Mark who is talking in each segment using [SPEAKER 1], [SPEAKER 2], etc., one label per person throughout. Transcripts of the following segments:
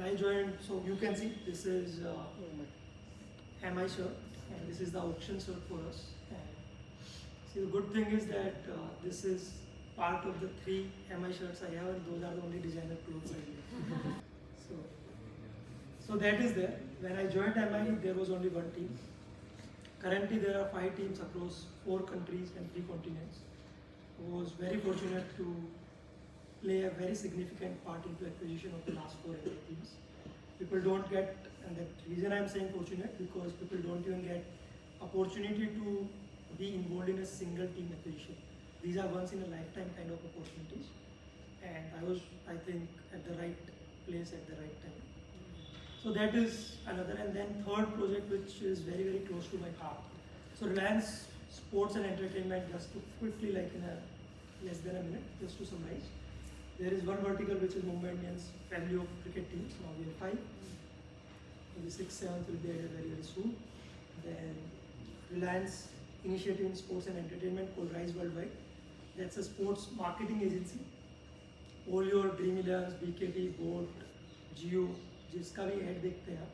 [SPEAKER 1] when I joined, so you can see this is MI shirt and this is the auction shirt for us. And see, the good thing is that this is part of the 3 MI shirts I have, and those are the only designer clothes I wear. So that is there. When I joined MI, there was only 1 team. Currently, there are 5 teams across 4 countries and 3 continents. I was very fortunate to play a very significant part into acquisition of the last 4 MI teams. People don't get, and the reason I'm saying fortunate, because people don't even get opportunity to be involved in a single team acquisition. These are once in a lifetime kind of opportunities, and I was, I think, at the right place at the right time. So that is another, and then third project which is very, very close to my heart. So Reliance Sports and Entertainment, just to quickly, like in a less than a minute, just to summarize. There is one vertical which is Mumbai Indians family of cricket teams. Now we have 5. Maybe 6th, 7th will be added very, very soon. Then Reliance Initiative in Sports and Entertainment called Rise Worldwide. That's a sports marketing agency. All your Dream 11s, BKT, Bolt, Jio, जिसका भी ad देखते हैं,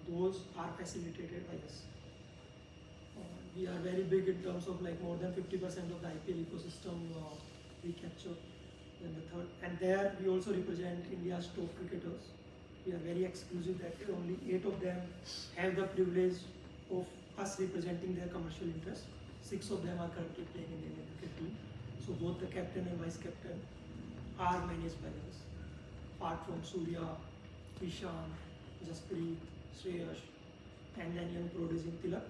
[SPEAKER 1] those are facilitated by us. We are very big in terms of like more than 50% of the IPL ecosystem we capture. Then the third, and there we also represent India's top cricketers. We are very exclusive that only 8 of them have the privilege of us representing their commercial interests. 6 of them are currently playing in the Indian cricket team. So both the captain and vice captain are managed by us. Apart from Surya, Ishan, Jasprit, Shreyas, and then young producing Tilak.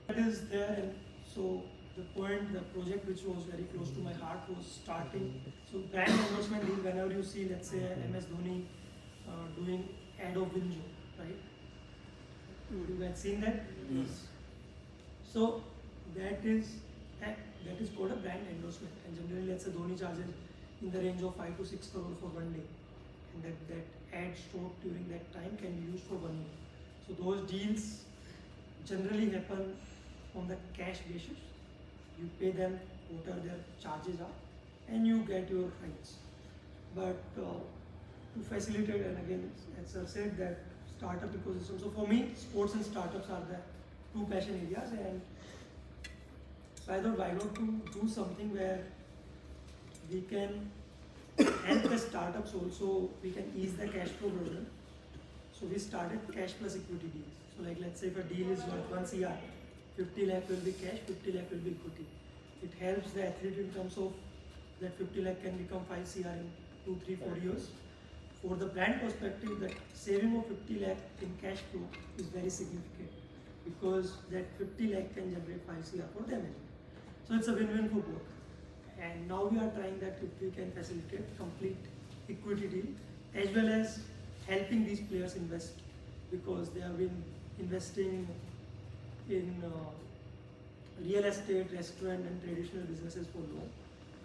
[SPEAKER 1] That is there, and so the project which was very close to my heart was starting. So brand endorsement deal, whenever you see, let's say MS Dhoni doing ad of Winjo, right? You have seen that? Yes. So that is called a brand endorsement, and generally, let's say Dhoni charges in the range of 5 to 6 crore for 1 day, and that ad shot during that time can be used for 1 year. So those deals generally happen on the cash basis. You pay them whatever their charges are, and you get your rights. But to facilitate, and again, as I said, that startup ecosystem. So for me, sports and startups are the 2 passion areas, and so I thought, why not to do something where we can help the startups also, we can ease the cash flow burden. So we started cash plus equity deals. So like, let's say if a deal is worth 1 CR, 50 lakh will be cash, 50 lakh will be equity. It helps the athlete in terms of that 50 lakh can become 5 CR in 2, 3, 4 years. For the brand perspective, that saving of 50 lakh in cash flow is very significant, because that 50 lakh can generate 5 CR for them. So it's a win-win for both. And now we are trying that if we can facilitate complete equity deal, as well as helping these players invest, because they have been investing in real estate, restaurant and traditional businesses for long.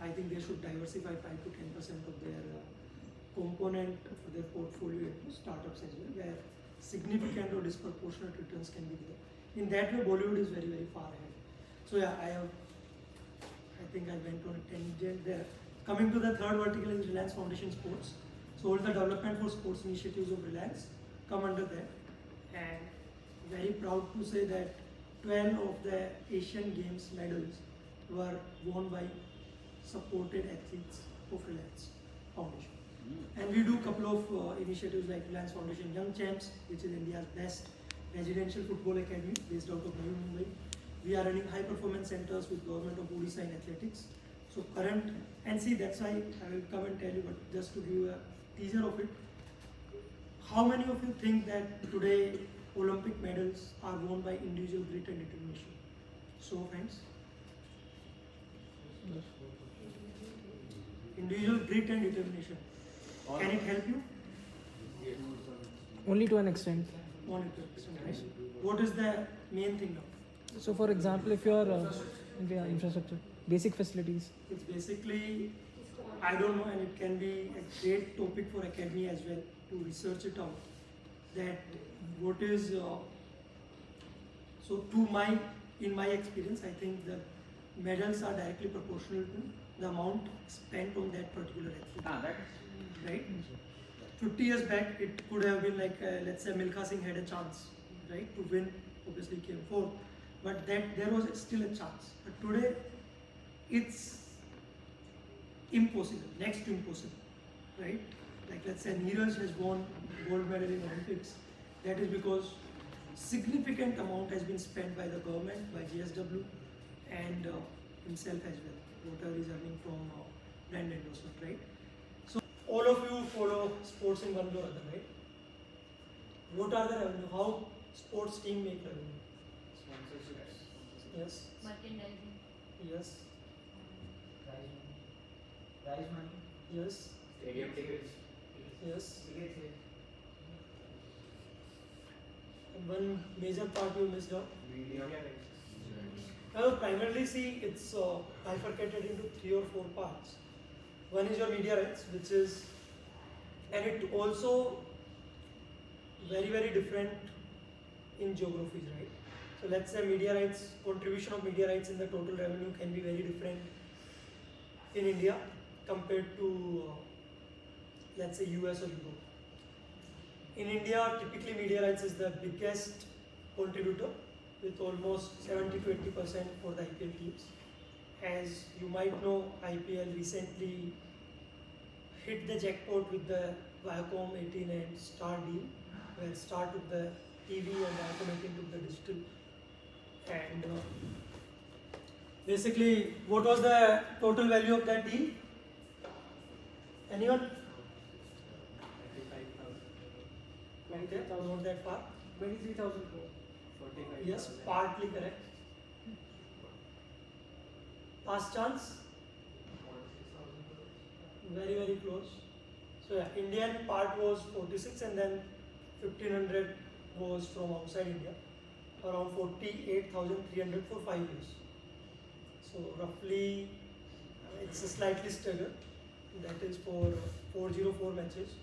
[SPEAKER 1] I think they should diversify 5 to 10% of their component for their portfolio into startups as well, where significant or disproportionate returns can be there. In that way, Bollywood is very, very far ahead. So yeah, I think I went on a tangent there. Coming to the third vertical is Reliance Foundation Sports. So all the development for sports initiatives of Reliance come under that. And very proud to say that 12 of the Asian Games medals were won by supported athletes of Reliance Foundation. And we do a couple of initiatives like Reliance Foundation Young Champs, which is India's best residential football academy based out of Navi Mumbai. We are running high performance centers with government of Odisha in athletics. So current, and see, that's why I will come and tell you, but just to give you a teaser of it. How many of you think that today Olympic medals are won by individual grit and determination? So friends, individual grit and determination. Can it help you?
[SPEAKER 2] Only to an extent.
[SPEAKER 1] Only to an extent, right? What is the main thing now?
[SPEAKER 2] So for example, if you are infrastructure, basic facilities.
[SPEAKER 1] It's basically, I don't know, and it can be a great topic for academy as well to research it out. That what is, so in my experience, I think the medals are directly proportional to the amount spent on that particular athlete. Right? 50 years back, it could have been like, let's say Milkha Singh had a chance, right, to win, obviously came fourth, but that there was still a chance. But today, it's impossible, next to impossible, right? Like let's say Neeraj has won gold medal in Olympics. That is because significant amount has been spent by the government, by GSW, and himself as well. Whatever is earning from brand endorsement, right? So all of you follow sports in one way or other, right? What are the revenue? How sports team make revenue?
[SPEAKER 3] Sponsorships.
[SPEAKER 1] Yes.
[SPEAKER 4] Merchandising.
[SPEAKER 1] Yes.
[SPEAKER 3] Prize money.
[SPEAKER 1] Yes.
[SPEAKER 3] Stadium tickets.
[SPEAKER 1] Yes.
[SPEAKER 3] Tickets.
[SPEAKER 1] And one major part you missed out.
[SPEAKER 3] Media.
[SPEAKER 1] Well, primarily see it's bifurcated into 3 or 4 parts. One is your media rights, which is, and it also very different in geographies, right? So let's say media rights, contribution of media rights in the total revenue can be very different in India compared to let's say US or Europe. In India, typically media rights is the biggest contributor with almost 70 to 80% for the IPL teams. As you might know, IPL recently hit the jackpot with the Viacom 18 and Star deal, where Star took the TV and Viacom 18 took the digital. And basically, what was the total value of that deal? Anyone?
[SPEAKER 3] 25,000.
[SPEAKER 1] Okay, not that far.
[SPEAKER 3] 23,000 crore. 45,000.
[SPEAKER 1] Yes, partly correct. Last chance?
[SPEAKER 3] 46,000 crore.
[SPEAKER 1] Very close. So yeah, Indian part was 46 and then 1500 was from outside India. Around 48,300 for 5 years. So roughly it's a slightly staggered. That is for 404 matches.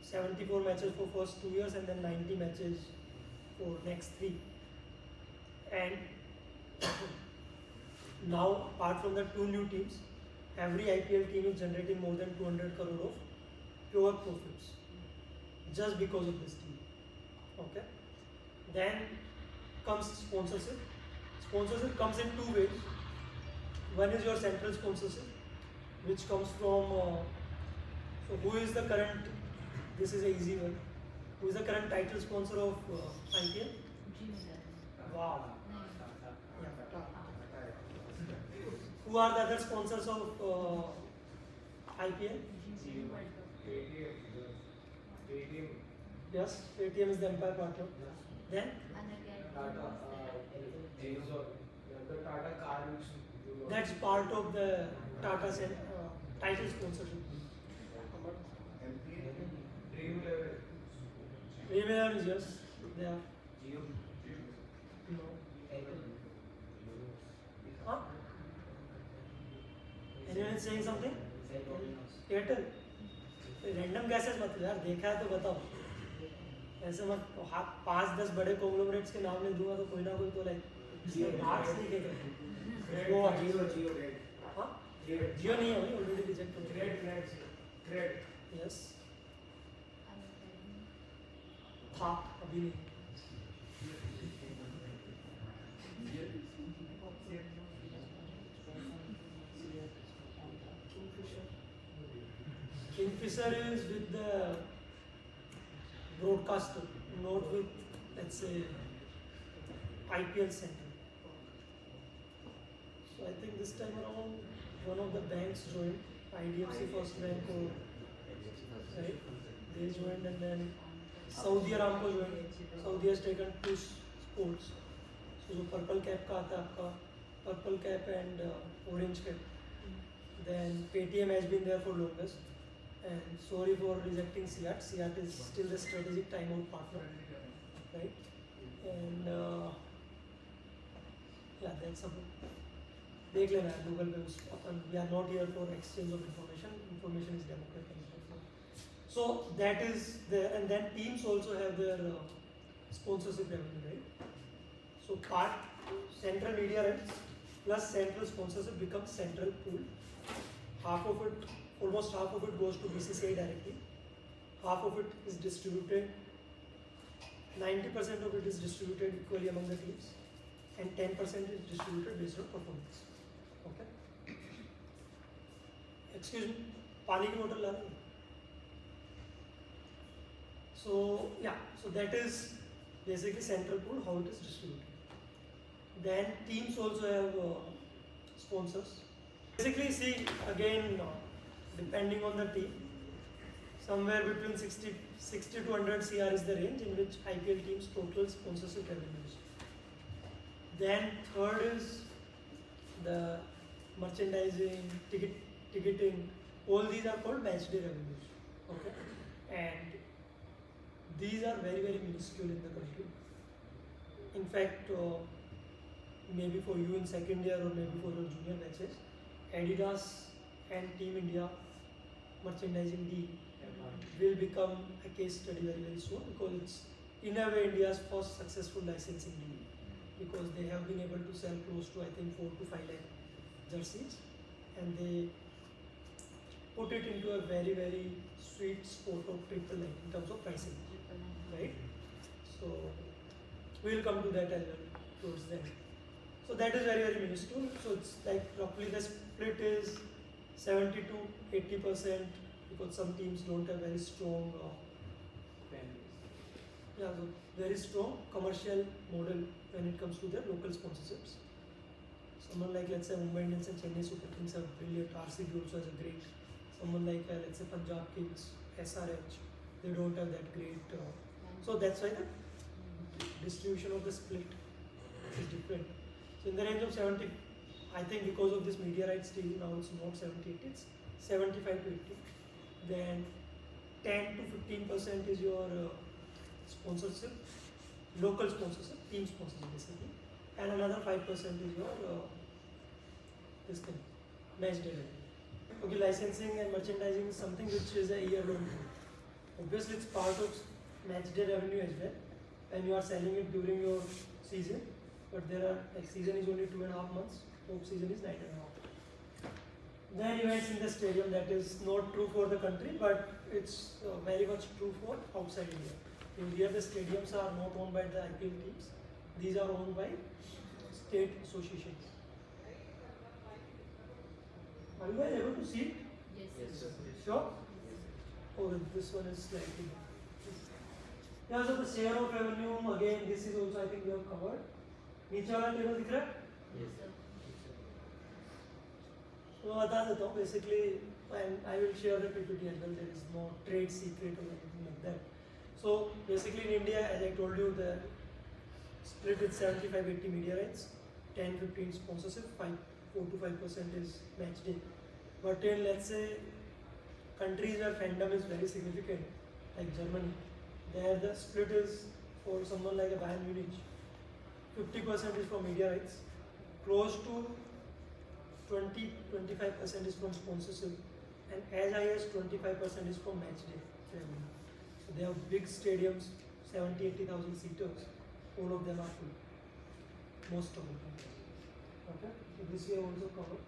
[SPEAKER 1] 74 matches for first 2 years and then 90 matches for next 3. And now apart from the 2 new teams, every IPL team is generating more than 200 crore of pure profits just because of this team. Okay. Then comes sponsorship. Sponsorship comes in 2 ways. One is your central sponsorship, which comes from so who is the current, this is an easy one, who is the current title sponsor of IPL? Wow. Yeah. Who are the other sponsors of IPL? Yes, Paytm is the empire partner. Then
[SPEAKER 3] Tata car
[SPEAKER 1] that's part of the Tata title sponsorship. Dream 11 is yes, they are. No. Huh? Anyone is saying something? Airtel? Random gases मत यार, देखा है तो बताओ. ऐसे मत 5-10 बड़े conglomerates के नाम ले दूंगा तो कोई ना कोई तो लाइक आर्ट्स नहीं देगा. वो जियो हाँ जियो नहीं है भाई, ऑलरेडी रिजेक्ट हो गया. ग्रेड यस था अभी नहीं. Kingfisher is with the broadcaster, not with, let's say, IPL center. So I think this time around, one of the banks joined, IDFC First Bank or right? They joined, and then Saudi Aramco joined. Saudi has taken 2 sports. So जो purple cap का आता है आपका, purple cap and orange cap. Then Paytm has been there for longest. And sorry for rejecting SIAT. SIAT is still the strategic timeout partner, right? And yeah, that's about. देख लेना है Google पे उस अपन. We are not here for exchange of information. Information is democratic. So that is there, and then teams also have their sponsorship revenue, right? So part central media rights plus central sponsorship becomes central pool. Almost half of it goes to BCCI directly, half of it is distributed, 90% of it is distributed equally among the teams, and 10% is distributed based on performance. Okay. Excuse me, पानी की बोतल ला रहे हैं? So yeah, so that is basically central pool, how it is distributed. Then teams also have sponsors. Basically, see again, depending on the team, somewhere between 60 to 100 CR is the range in which IPL teams total sponsorship revenues. Then third is the merchandising, ticketing. All these are called match day revenues. Okay, and these are very minuscule in the country. In fact, maybe for you in second year or maybe for your junior matches, Adidas and Team India merchandising deal will become a case study very soon, because it's in a way India's first successful licensing deal, because they have been able to sell close to I think 4 to 5 lakh jerseys, and they put it into a very sweet spot of triple line in terms of pricing, right? So we'll come to that as well towards the end. So that is very minuscule. So it's like roughly the split is 70 to 80%, because some teams don't have very strong, so very strong commercial model when it comes to their local sponsorships. Someone like, let's say, Mumbai Indians and Chennai Super Kings have brilliant. RCB also has a great. Someone like, let's say, Punjab Kings, SRH, they don't have that great. So that's why the distribution of the split is different. So in the range of 70, I think because of this media rights deal, now it's not 70, it's 75 to 80. Then 10 to 15% is your sponsorship, local sponsorship, team sponsorship basically, and another 5% is your this thing, match day revenue. Okay, licensing and merchandising is something which is a year-long thing. Obviously, it's part of match day revenue as well, and you are selling it during your season. But there are, like, season is only 2.5 months, off season is 9.5. Then events in the stadium, that is not true for the country, but it's very much true for outside India. In India, the stadiums are not owned by the IPL teams; these are owned by state associations. Are you guys able to see it?
[SPEAKER 3] Yes, sir.
[SPEAKER 1] Sure? Oh, this one is slightly. Yeah, so the share of revenue, again, this is also, I think, we have covered. नीचे वाला table दिख रहा है?
[SPEAKER 3] Yes, sir.
[SPEAKER 1] तो बता देता हूँ basically, and I will share the PPT as well. There is no trade secret or anything like that. So basically in India, as I told you, the split is 75-80 media rights, 10-15 sponsorship, 4 to 5% is match day. But in, let's say, countries where fandom is very significant, like Germany, there the split is for someone like a Bayern Munich. 50% is from media rights, close to 20-25% is from sponsorship, and as high as 25% is from match day revenue. So they have big stadiums, 70-80,000 seaters, all of them are full, most of them. Okay, so this we have also covered.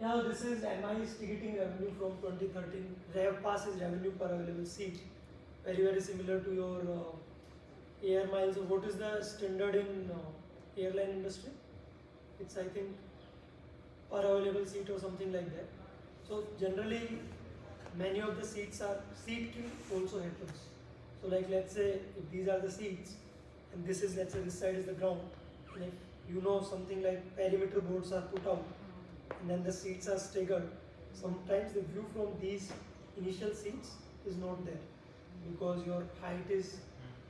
[SPEAKER 1] Now this is MI's ticketing revenue from 2013. Rev Pass is revenue per available seat. Very similar to your air miles. So what is the standard in airline industry? It's, I think, per available seat or something like that. So generally, many of the seats are seat queue also happens. So like, let's say if these are the seats, and this is, let's say this side is the ground, and if you know something like perimeter boards are put out, and then the seats are staggered, sometimes the view from these initial seats is not there, because your height is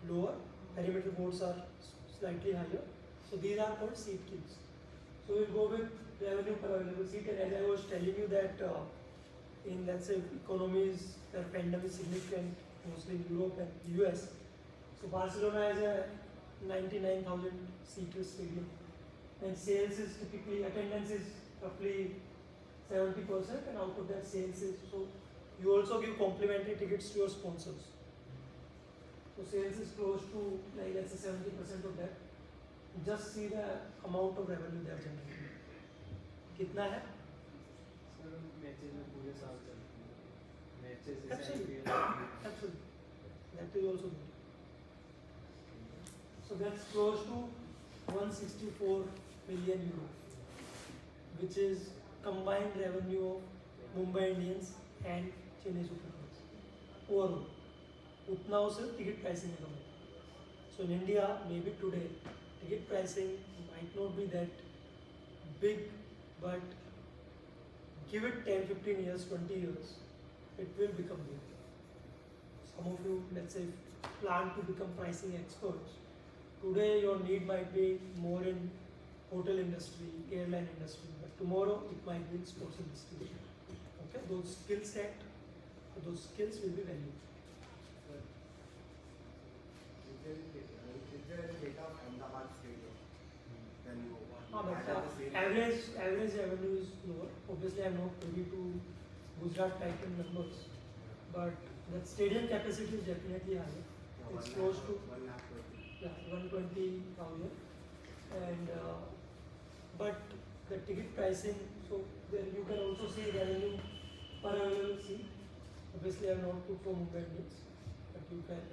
[SPEAKER 1] lower, perimeter boards are slightly higher. So these are called seat queues. So we'll go with revenue per available seat, and as I was telling you that in, let's say, economies where fandom is significant, mostly in Europe and US, so Barcelona has a 99,000 seater stadium, and sales is typically, attendance is roughly 70%, and out of that sales is, so you also give complimentary tickets to your sponsors. So sales is close to, like, let's say 70% of that. Just see the amount of revenue they are generating. कितना है?
[SPEAKER 3] Matches में पूरे साल चलते हैं matches
[SPEAKER 1] Absolutely. Absolutely. That is also good. So that's close to 164 million euro, which is combined revenue of Mumbai Indians and Chennai Super Kings overall. उतना वो सिर्फ टिकट प्राइसिंग में कमाए. So in India, maybe today, ticket pricing might not be that big, but give it 10, 15 years, 20 years, it will become big. Some of you, let's say, plan to become pricing experts. Today, your need might be more in hotel industry, airline industry, but tomorrow it might be in sports industry. Okay, those skill set, those skills will be valued.
[SPEAKER 4] Is there any data of Ahmedabad stadium? Then you
[SPEAKER 1] But average revenue is lower. Obviously, I'm not privy to Gujarat Titan numbers, but the stadium capacity is definitely higher. It's close to 120,000, and but the ticket pricing. So there you can also see revenue per available seat. Obviously, I have not put for Mumbai Indians, but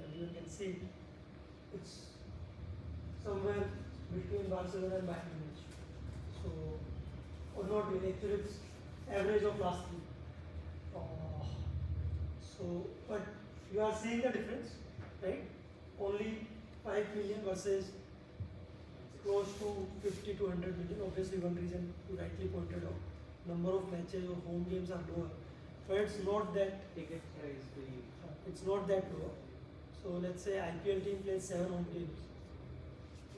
[SPEAKER 1] everyone can see it's somewhere between Barcelona and Bayern Munich. So, or not really, actually it's average of last three. So, but you are seeing the difference, right? Only 5 million versus close to 50 to 100 million. Obviously, one reason you rightly pointed out, number of matches or home games are lower, but it's not that.
[SPEAKER 3] ticket price भी
[SPEAKER 1] It's not that low. So let's say IPL team plays 7 home games.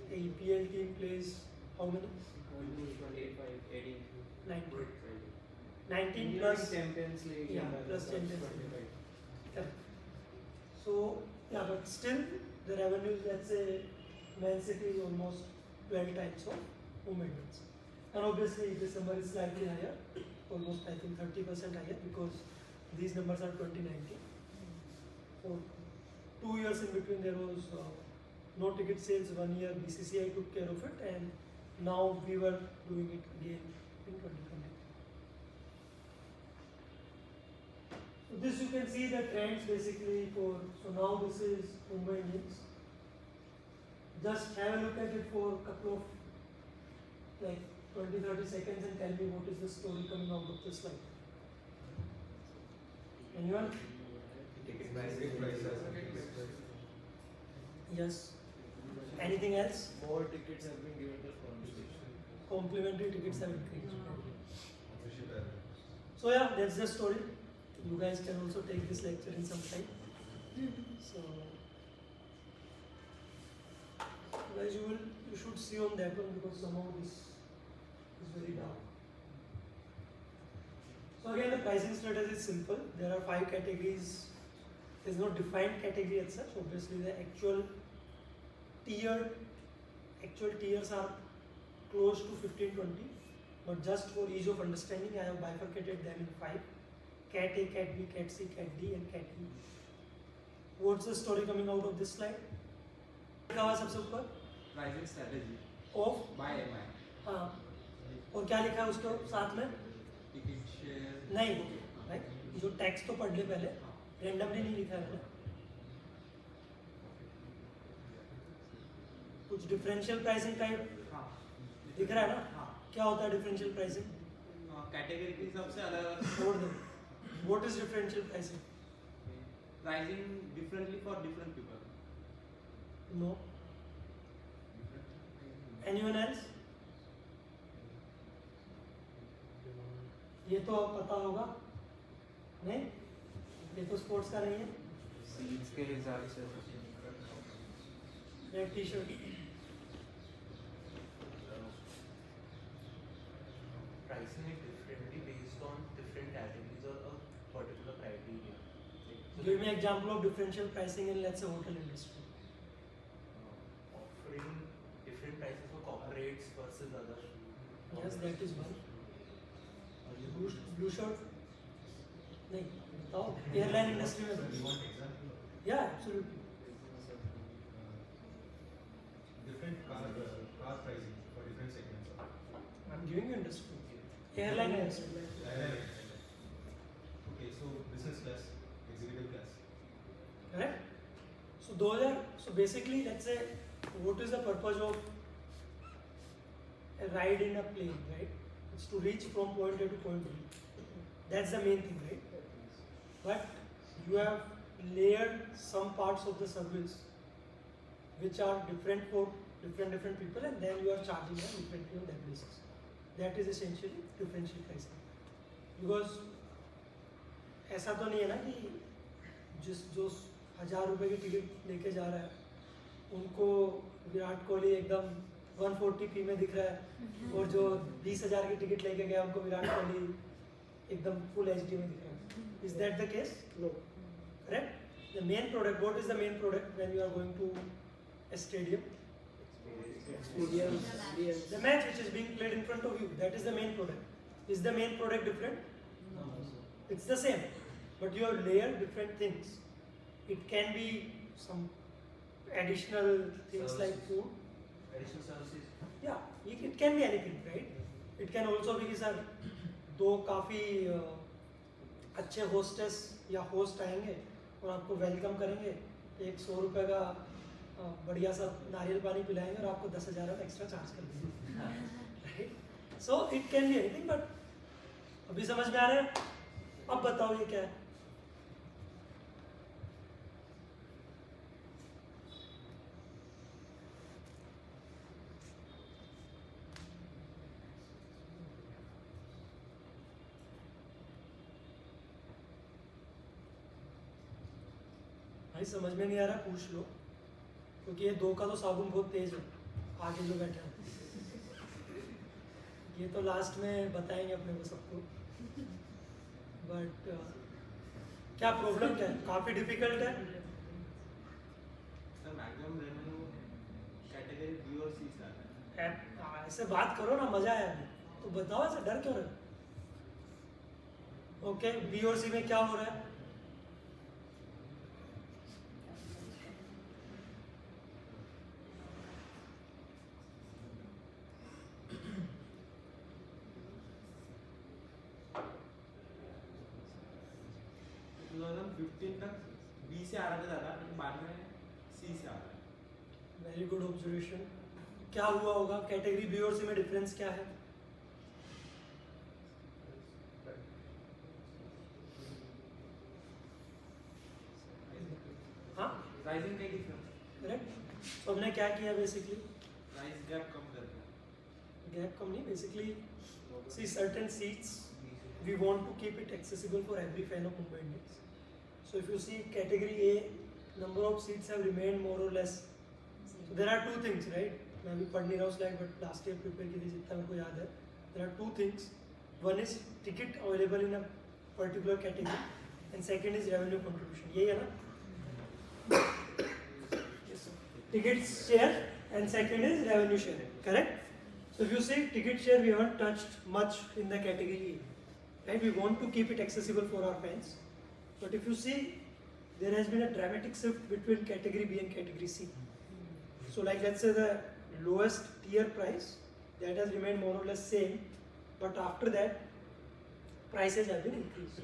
[SPEAKER 1] The EPL team plays how many?
[SPEAKER 3] 25 18
[SPEAKER 1] 19. 19 plus.
[SPEAKER 3] Champions League
[SPEAKER 1] Yeah, plus Champions League.
[SPEAKER 3] 25
[SPEAKER 1] Correct. So yeah, but still the revenue, let's say Man City is almost 12 times of Mumbai Indians. And obviously this number is slightly higher, almost I think 30% higher, because these numbers are 2019. So 2 years in between there was no ticket sales. 1 year BCCI took care of it, and now we were doing it again in 2020. So this you can see the trends basically for. So now this is Mumbai Indians. Just have a look at it for a couple of like 20-30 seconds and tell me what is the story coming out of this slide. Anyone?
[SPEAKER 3] ticket price
[SPEAKER 1] Yes. Anything else?
[SPEAKER 3] more tickets have been given to sponsorship
[SPEAKER 1] Complimentary tickets have increased. So yeah, that's the story. You guys can also take this lecture in some time. So guys, you should see on that one, because somehow this is very dark. So again, the pricing strategy is simple. There are 5 categories. There is no defined category as such. Obviously, the actual tiers are close to 15-20, but just for ease of understanding, I have bifurcated them in 5: Cat A, Cat B, Cat C, Cat D, and Cat E. What's the story coming out of this slide? लिखा हुआ सबसे ऊपर
[SPEAKER 4] pricing strategy
[SPEAKER 1] of,
[SPEAKER 4] by MI.
[SPEAKER 1] हाँ, और क्या लिखा है उसके साथ में?
[SPEAKER 4] Ticket share.
[SPEAKER 1] नहीं, भाई जो टेक्स्ट तो पढ़ ले पहले, रेंडमली नहीं लिखा है मैंने. कुछ डिफरेंशियल प्राइसिंग टाइप
[SPEAKER 4] हाँ.
[SPEAKER 1] दिख रहा है ना?
[SPEAKER 4] हाँ.
[SPEAKER 1] क्या होता है डिफरेंशियल प्राइसिंग?
[SPEAKER 4] कैटेगरी के हिसाब से अलग अलग
[SPEAKER 1] छोड़ दो. What is differential pricing?
[SPEAKER 4] pricing differently for different people.
[SPEAKER 1] No. Anyone else? ये तो पता होगा नहीं? ये तो स्पोर्ट्स का नहीं है.
[SPEAKER 3] सीट्स के हिसाब से
[SPEAKER 1] red T shirt.
[SPEAKER 5] Pricing it differently based on different categories or a particular criteria. So
[SPEAKER 1] Give me an example of differential pricing in, let's say, hotel industry.
[SPEAKER 5] offering different prices for corporates versus others.
[SPEAKER 1] Yes, that is one. Blue shirt? नहीं. बताओ. Airline industry में. Yeah, absolutely.
[SPEAKER 6] Different car pricing for different segments.
[SPEAKER 1] I'm giving you industry. Airline industry.
[SPEAKER 6] Airline. So business class, executive class.
[SPEAKER 1] Correct? So those are, so basically let's say what is the purpose of a ride in a plane, right? It's to reach from point A to point B. That's the main thing, right? But you have layered some parts of the service which are different for different people, and then you are charging them differently on that basis. That is essentially differential pricing. Because ऐसा तो नहीं है ना कि जो 1000 रुपए की ticket लेके जा रहा है उनको विराट कोहली एकदम 140 फी में दिख रहा है और जो 20,000 की टिकट लेके गया उनको विराट कोहली एकदम फुल एचडी में दिख रहा है. Is that the case? No. Correct? The main product, what is the main product when you are going to a stadium? The match which is being played in front of you, that is the main product. Is the main product different? No. It's the same, but you have layered different things. It can be some additional things
[SPEAKER 5] Services.
[SPEAKER 1] like food.
[SPEAKER 5] Additional services.
[SPEAKER 1] Yeah, it can be anything, right? It can also be sir, दो काफ़ी अच्छे hostess या host आएंगे और आपको welcome करेंगे, एक 100 रुपए का बढ़िया सा नारियल पानी पिलाएंगे और आपको 10,000 एक्स्ट्रा चार्ज कर देंगे, right? So it can be anything, but अभी समझ में आ रहा है? अब बताओ ये क्या है? भाई समझ में नहीं आ रहा पूछ लो, क्योंकि ये 2 का तो साबुन बहुत तेज है आगे जो बैठे हैं. ये तो लास्ट में बताएंगे अपने को सबको, बट क्या प्रॉब्लम क्या है? काफ़ी डिफिकल्ट है.
[SPEAKER 4] Sir maximum revenue category B और सी से आता है.
[SPEAKER 1] ऐसे बात करो ना, मजा आया अभी तो बताओ, ऐसे डर क्यों रहे? ओके, बी और सी में क्या हो रहा है?
[SPEAKER 4] तक बी से आ रहा था ज़्यादा, लेकिन बाद में सी से आ रहा है.
[SPEAKER 1] Very good observation. क्या हुआ होगा? कैटेगरी बी और सी में डिफरेंस क्या है? हाँ,
[SPEAKER 4] प्राइसिंग का डिफरेंस.
[SPEAKER 1] करेक्ट. तो हमने क्या किया बेसिकली?
[SPEAKER 4] प्राइस गैप कम कर दिया.
[SPEAKER 1] गैप कम नहीं, basically C certain seats we want to keep it accessible for every fan of Mumbai Indians. So if you see category A, number of seats have remained more or less. So there are two things, right? मैं अभी पढ़ नहीं रहा हूँ slide, but last year prepare की थी जितना मेरे को याद है. There are two things. One is ticket available in a particular category, and second is revenue contribution. यही है ना? Yes, sir. Ticket share and second is revenue share. Correct? So if you see ticket share, we haven't touched much in the category A. Right? We want to keep it accessible for our fans, but if you see, there has been a dramatic shift between category B and category C. So like let's say the lowest tier price, that has remained more or less same, but after that prices have been increased,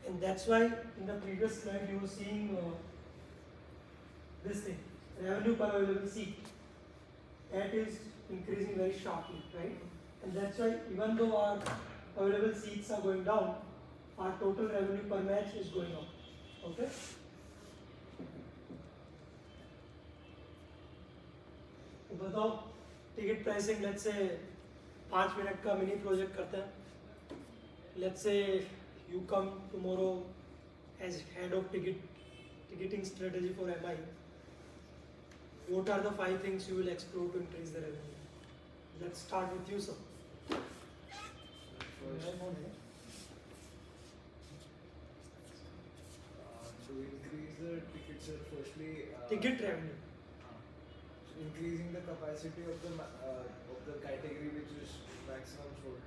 [SPEAKER 1] and that's why in the previous slide you were seeing this thing, revenue per available seat, that is increasing very sharply, right? And that's why even though our available seats are going down, our total revenue per match is going up. Okay? तो बताओ ticket pricing, let's say 5 minute का mini project करते हैं. Let's say you come tomorrow as head of ticketing strategy for MI. What are the 5 things you will explore to increase the revenue? Let's start with you, sir.
[SPEAKER 3] To increase the ticket share, firstly,
[SPEAKER 1] Ticket revenue.
[SPEAKER 3] increasing the capacity of the category which is maximum sold.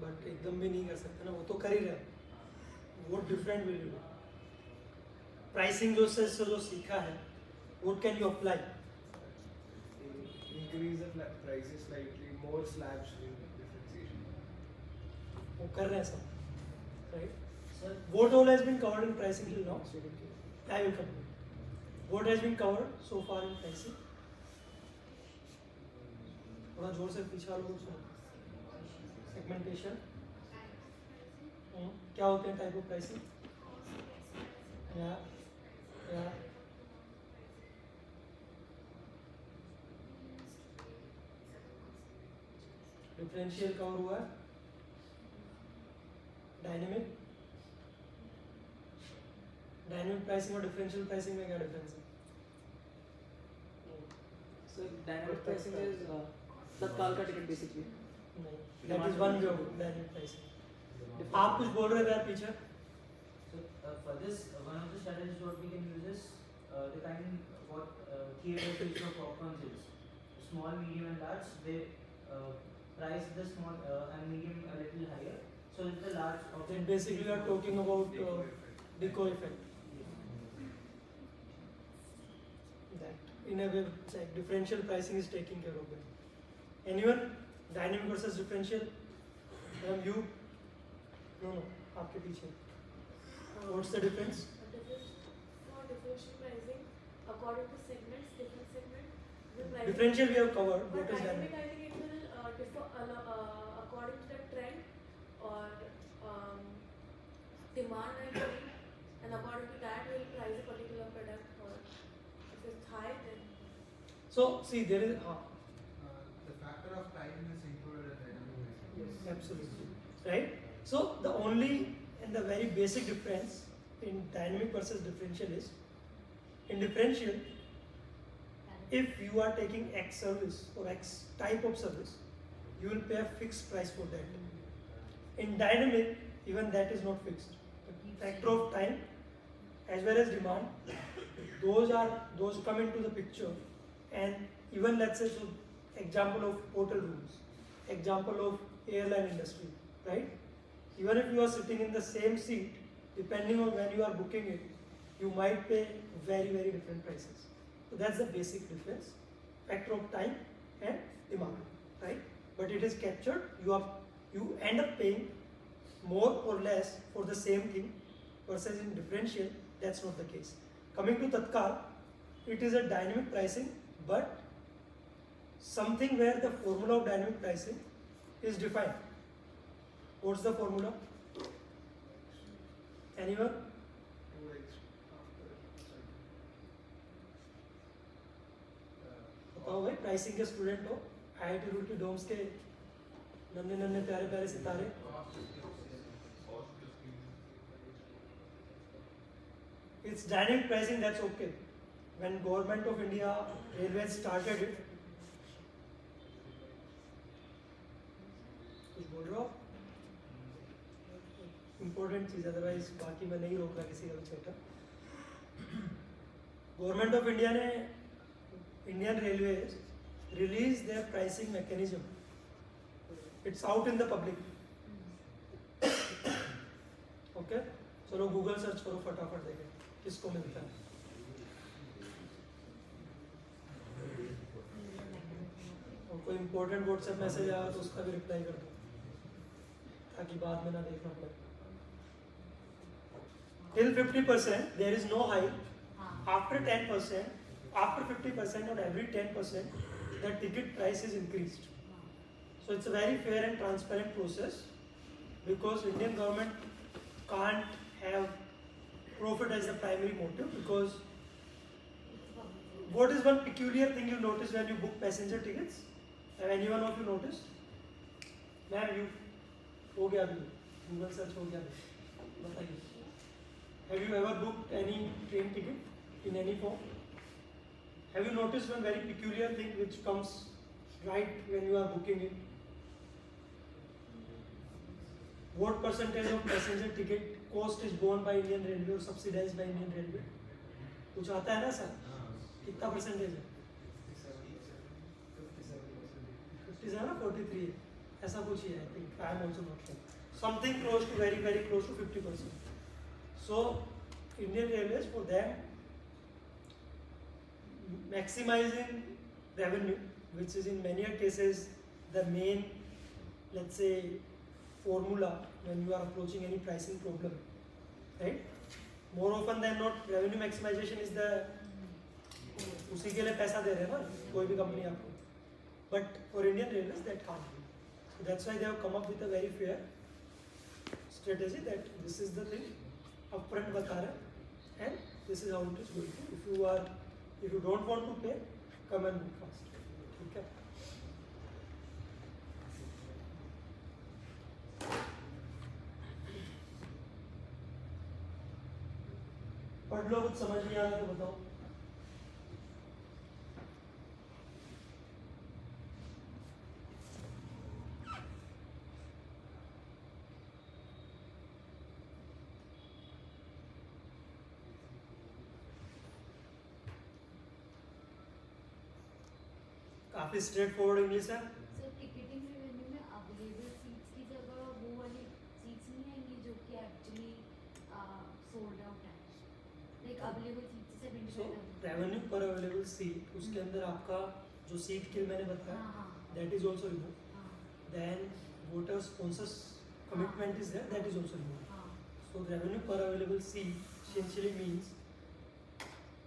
[SPEAKER 1] But एकदम भी नहीं कर सकते ना, वो तो कर ही रहे हैं. What different will you do? Pricing जो सीखा है, what can you apply?
[SPEAKER 3] Increase the prices slightly, more slabs in differentiation.
[SPEAKER 1] वो कर रहे हैं सब, right? What all has been covered in pricing till now? I will come. What has been covered so far in pricing? थोड़ा जोर से पीछा लो segmentation क्या होते हैं टाइप ऑफ प्राइसिंग या डिफरेंशियल कवर हुआ है डायनेमिक प्राइसिंग और डिफरेंशियल प्राइसिंग में क्या डिफरेंस है
[SPEAKER 2] So dynamic pricing is तत्काल का टिकट basically.
[SPEAKER 1] नहीं that is one way of dynamic pricing आप कुछ बोल रहे थे यार पीछे
[SPEAKER 7] So for this, one of the strategies what we can use is depending what theaters ratio of popcorns is. Small, medium, and large. They price the small and medium a little higher. So that the large
[SPEAKER 1] then
[SPEAKER 7] object.
[SPEAKER 1] basically you are talking about decoy effect that in a way like differential pricing is taking care of that anyone dynamic versus differential you no आपके पीछे what's the difference
[SPEAKER 8] For differential pricing, according to segments, different segment, the pricing.
[SPEAKER 1] differential we have covered
[SPEAKER 8] But
[SPEAKER 1] what is
[SPEAKER 8] dynamic,
[SPEAKER 1] dynamic
[SPEAKER 8] I think it will differ according to the trend or demand and need, and according to that, we will price a particular product. Or if it's high, then
[SPEAKER 1] so see there is
[SPEAKER 6] The factor of time is included in dynamic pricing.
[SPEAKER 1] absolutely right so the only and the very basic difference in dynamic versus differential is in differential if you are taking X service or X type of service you will pay a fixed price for that in dynamic even that is not fixed the factor of time as well as demand those come into the picture and even let's say so example of hotel rooms example of airline industry right even if you are sitting in the same seat depending on when you are booking it you might pay very different prices so that's the basic difference factor of time and demand right but it is captured you end up paying more or less for the same thing versus in differential that's not the case coming to tatkal it is a dynamic pricing but something where the formula of dynamic pricing is defined what's the formula anyone बताओ भाई pricing के student हो IIT Roorkee Doms के नन्हे नन्हे प्यारे प्यारे सितारे it's dynamic pricing that's okay when government of India railways started it कुछ बोल रहे हो इम्पोर्टेंट चीज अदरवाइज बाकी मैं नहीं रोक रहा किसी का भी छोटा गवर्नमेंट ऑफ इंडिया ने Indian railways release there pricing mechanism it's out in the public okay चलो गूगल सर्च करो फटाफट देखें किसको मिलता है और कोई इम्पोर्टेंट व्हाट्सएप मैसेज आया तो उसका भी रिप्लाई कर दो ताकि बाद में ना देखना पड़े till 50% there is no hike after 10% after 50% on every 10% the ticket price is increased so it's a very fair and transparent process because Indian government can't have profit as the primary motive because what is one peculiar thing you notice when you book passenger tickets have anyone of you noticed ma'am you हो गया अभी Google search हो गया अभी बताइए have you ever booked any train ticket in any form have you noticed one very peculiar thing which comes right when you are booking it what percentage of passenger ticket cost is borne by Indian Railway or subsidized by Indian Railway कुछ आता है ना sir कितना percentage है 57 ना 43 है ऐसा कुछ ही है I think I am also not sure something close to very close to 50% so Indian Railways for them maximizing revenue which is in many cases the main let's say formula when you are approaching any pricing problem right? More often than not, revenue maximization is the उसी के लिए पैसा दे रहे हैं ना कोई भी company आपको. But for Indian Railways that can't be. So that's why they have come up with a very fair strategy that this is the thing upfront बता रहे हैं and this is how it is going to. If you don't want to pay, come and move fast. ठीक है. पढ़ लो, कुछ समझ नहीं आ रहा तो बताओ. काफी स्ट्रेट फॉरवर्ड इंग्लिश है.
[SPEAKER 9] सर टिकटिंग रेवेन्यू में अवेलेबल सीट्स की जगह वो वाली सीट्स नहीं आएंगी जो कि एक्चुअली सोल्ड आउट है, लाइक अवेलेबल सीट्स से
[SPEAKER 1] सो
[SPEAKER 9] 25
[SPEAKER 1] रेवेन्यू पर अवेलेबल सीट उसके अंदर आपका जो सीट किल मैंने बताया
[SPEAKER 9] हाँ
[SPEAKER 1] दैट इज आल्सो रिमूव.
[SPEAKER 9] हाँ
[SPEAKER 1] then voter sponsors commitment is there, that is also remove.
[SPEAKER 9] हाँ
[SPEAKER 1] So the revenue per available seat essentially means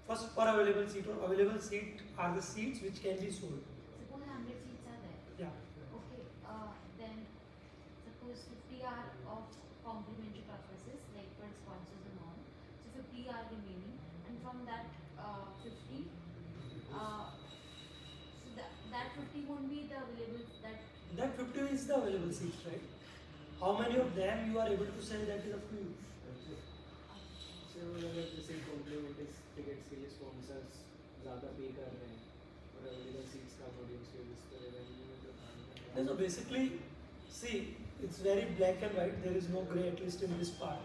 [SPEAKER 1] first per available seat or available seat are the seats which can be sold.
[SPEAKER 9] suppose 100 seats are there,
[SPEAKER 1] Yeah.
[SPEAKER 9] okay, then suppose 50 are of complimentary purposes like for sponsors and all, so 50 are remaining and from that 50 so that 50 won't be the available
[SPEAKER 1] That 50 is the available seats, right? How many of them you are able to sell, that is up to you.
[SPEAKER 3] So अगर जैसे complementary tickets के लिए sponsors ज़्यादा पे कर रहे हैं और अवेलेबल सीट्स का ऑडियंस के इस तरह revenue
[SPEAKER 1] So basically, see, it's very black and white. There is no grey, at least in this part.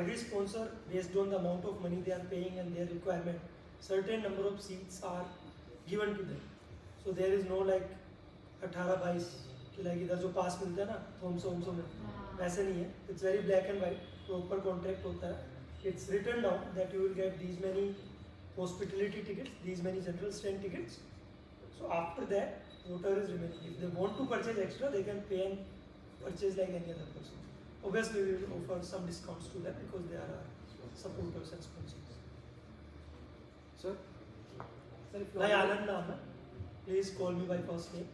[SPEAKER 1] Every sponsor, based on the amount of money they are paying and their requirement, certain number of seats are given to them. So there is no like 18-22 कि like इधर जो पास मिलता है ना होमसो में, वैसे नहीं है. It's very black and white. Proper contract होता है. It's written down that you will get these many hospitality tickets, these many general stand tickets. So after that, voter is remaining. If they want to purchase extra, they can pay and purchase like any other person. Obviously, we will offer some discounts to them because they are our supporters and sponsors.
[SPEAKER 2] Sir, if you
[SPEAKER 1] My
[SPEAKER 2] already,
[SPEAKER 1] Anand naam hai. Please call me by first name.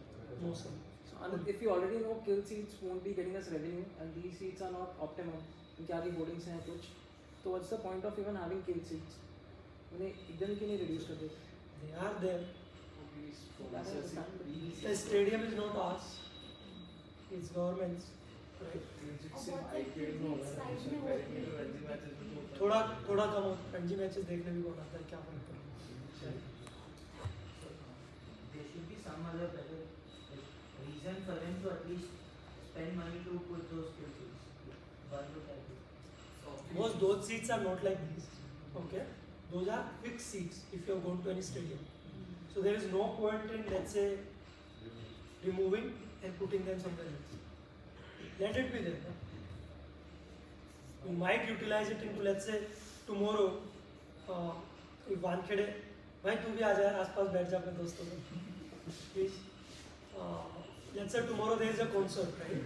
[SPEAKER 1] No sir.
[SPEAKER 2] so Anand, if you already know kill seats won't be getting us revenue and these seats are not optimum, इनके आगे hoardings हैं कुछ, तो what's the point of even having kill seats? उन्हें एकदम क्यों नहीं reduce कर देते?
[SPEAKER 1] They are there.
[SPEAKER 2] That I understand, but
[SPEAKER 1] The stadium is not ours. It's government's. Right?
[SPEAKER 3] IPL में होगा ना
[SPEAKER 9] साइड में
[SPEAKER 3] रणजी मैचेस में तो
[SPEAKER 1] थोड़ा कम हो. रणजी मैचेस देखने भी कौन आता है, क्या फर्क पड़ता है.
[SPEAKER 7] there should be some other better reason for them to at least spend money to put those skill seats. Why would that be?
[SPEAKER 1] Because those seats are not like these. Okay? Those are fixed seats if you have gone to any stadium. So there is no point in, let's say, removing and putting them somewhere else. Let it be there. No? You might utilize it into, let's say, tomorrow, if Wankhede, भाई तू भी आ जा, आसपास बैठ जा अपने दोस्तों में. Please. Let's say tomorrow there is a concert, right?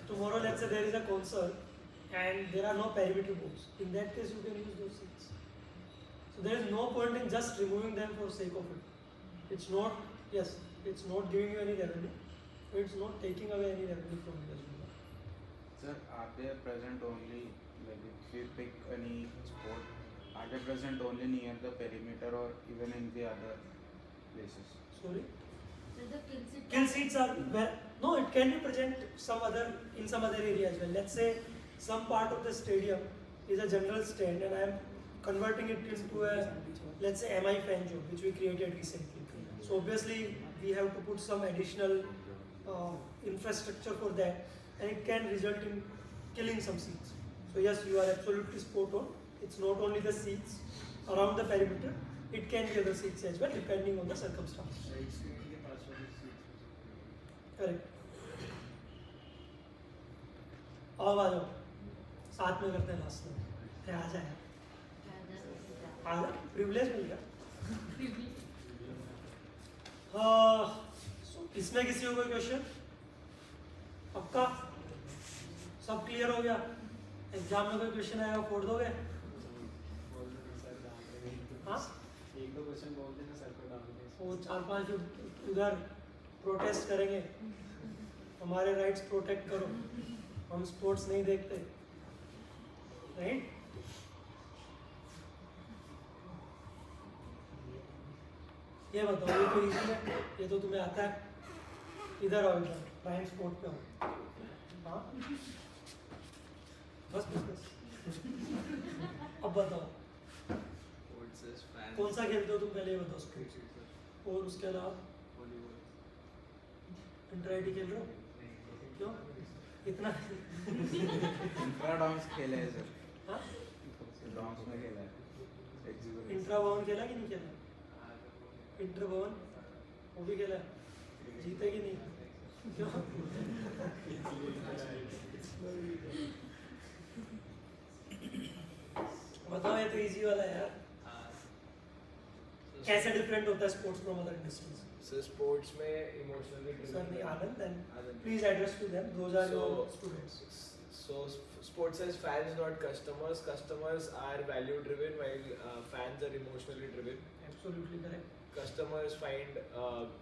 [SPEAKER 1] Tomorrow, let's say there is a concert and there are no perimeter boards. In that case, you can use those seats. So there is no point in just removing them for sake of it. It's not, yes, it's not giving you any revenue, but it's not taking away any revenue from you as well.
[SPEAKER 10] Sir, are they present only, like if we pick any sport, are they present only near the perimeter or even in the other places?
[SPEAKER 1] Sorry?
[SPEAKER 9] so the
[SPEAKER 1] Kill seats are where, no, it can be present in some other area as well. Let's say some part of the stadium is a general stand and I am converting it into a, let's say, MI fan zone, which we created recently. So obviously we have to put some additional infrastructure for that, and it can result in killing some seats. So yes, you are absolutely spot on. It's not only the seats around the perimeter, it can be other seats as well, depending on the circumstance.
[SPEAKER 3] Side screen के पास वाली seats
[SPEAKER 1] correct. आओ आ जाओ, साथ में करते हैं last में. अरे आ जाए, आ जा, प्रिविलेज मिल गया. इसमें किसी को कोई क्वेश्चन? पक्का? सब क्लियर हो गया? एग्जाम में कोई क्वेश्चन आएगा फोड़ दोगे?
[SPEAKER 3] बोल देना सर डाल देंगे।
[SPEAKER 1] हाँ?
[SPEAKER 3] एक दो क्वेश्चन बोल देना सर को डाल देंगे।
[SPEAKER 1] वो 4-5 उधर प्रोटेस्ट करेंगे, हमारे राइट्स प्रोटेक्ट करो, हम स्पोर्ट्स नहीं देखते, राइट? ये बताओ, ये तो इजी है, ये तो तुम्हें आता है। इधर आओ, इधर प्राइम स्पोर्ट पे आओ। हाँ बस बस बस। अब बताओ कौन सा खेलते हो तुम, पहले ये बताओ स्पोर्ट्स। और उसके अलावा इंटर-आईटी खेल रहे हो? क्यों इतना?
[SPEAKER 10] इंट्रा डाउन्स खेले हैं सर,
[SPEAKER 1] हाँ?
[SPEAKER 10] डाउन्स में खेला है।
[SPEAKER 1] इंट्रा भवन खेला कि नहीं खेला? इंटर भवन वो भी खेला, जीते कि नहीं? क्यों? बताओ, ये तो इजी वाला है यार। कैसे डिफरेंट होता है sports from other industries?
[SPEAKER 3] Sir sports में इमोशनली
[SPEAKER 1] सर नहीं, आनंद, then
[SPEAKER 3] Anand.
[SPEAKER 1] please address to them, those are your students.
[SPEAKER 3] So sports has fans, not customers. Customers are value driven, while fans are emotionally driven.
[SPEAKER 1] Absolutely correct.
[SPEAKER 3] Customers find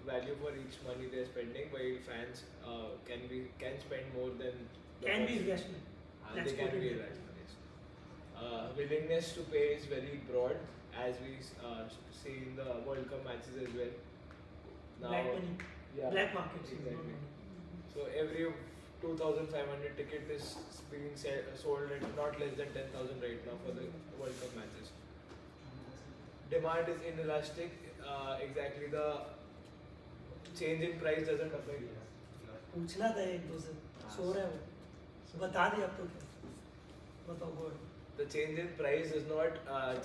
[SPEAKER 3] value for each money they're spending, while fans can spend more than the
[SPEAKER 1] Can be
[SPEAKER 3] person.
[SPEAKER 1] irrational. Let's
[SPEAKER 3] They can
[SPEAKER 1] put it
[SPEAKER 3] be
[SPEAKER 1] there.
[SPEAKER 3] irrational. Yes. Willingness to pay is very broad, as we see in the World Cup matches as well.
[SPEAKER 1] Black money,
[SPEAKER 3] Yeah,
[SPEAKER 1] black markets.
[SPEAKER 3] exactly. So every 2,500 ticket is being sold at not less than 10,000 right now for the World Cup matches. Demand is inelastic. Exactly, the change in price doesn't affect.
[SPEAKER 1] पूछना था एक दो से, सो रहे हो, बता दिया अब तो क्या? बताओ गोड।
[SPEAKER 3] The change in price does not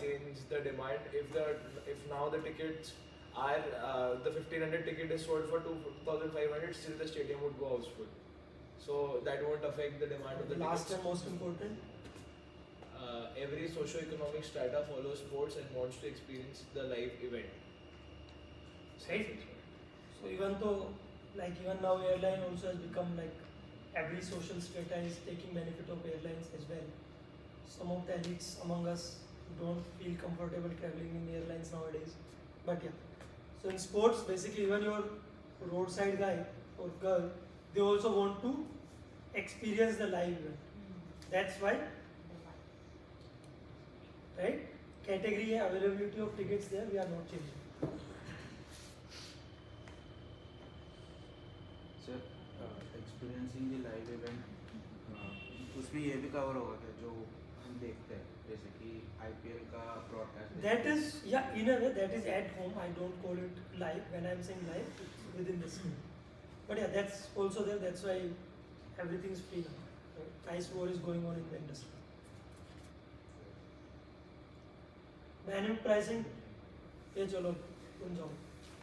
[SPEAKER 3] change the demand. If now the tickets are the 1,500 ticket is sold for 2,500, still the stadium would go houseful. So that won't affect the demand of the
[SPEAKER 1] Last
[SPEAKER 3] tickets.
[SPEAKER 1] and most important,
[SPEAKER 3] Every socio-economic strata follows sports and wants to experience the live event.
[SPEAKER 1] right? So even though, like even now airline also has become like every social strata is taking benefit of airlines as well. Some of the elites among us don't feel comfortable traveling in airlines nowadays. But yeah, so in sports, basically even your roadside guy or girl, they also want to experience the live event. That's why, right? Category availability of tickets there, we are not changing.
[SPEAKER 10] Sir experiencing the live event, उसमें ये भी cover होगा क्या जो हम देखते हैं, जैसे कि IPL का broadcast?
[SPEAKER 1] That is, yeah, in a way that is at home. I don't call it live. When I'm saying live, it's within this. But yeah, that's also there. That's why everything is free now. Right? Price war is going on in the industry. Dynamic pricing, ये चलो तुम जाओ,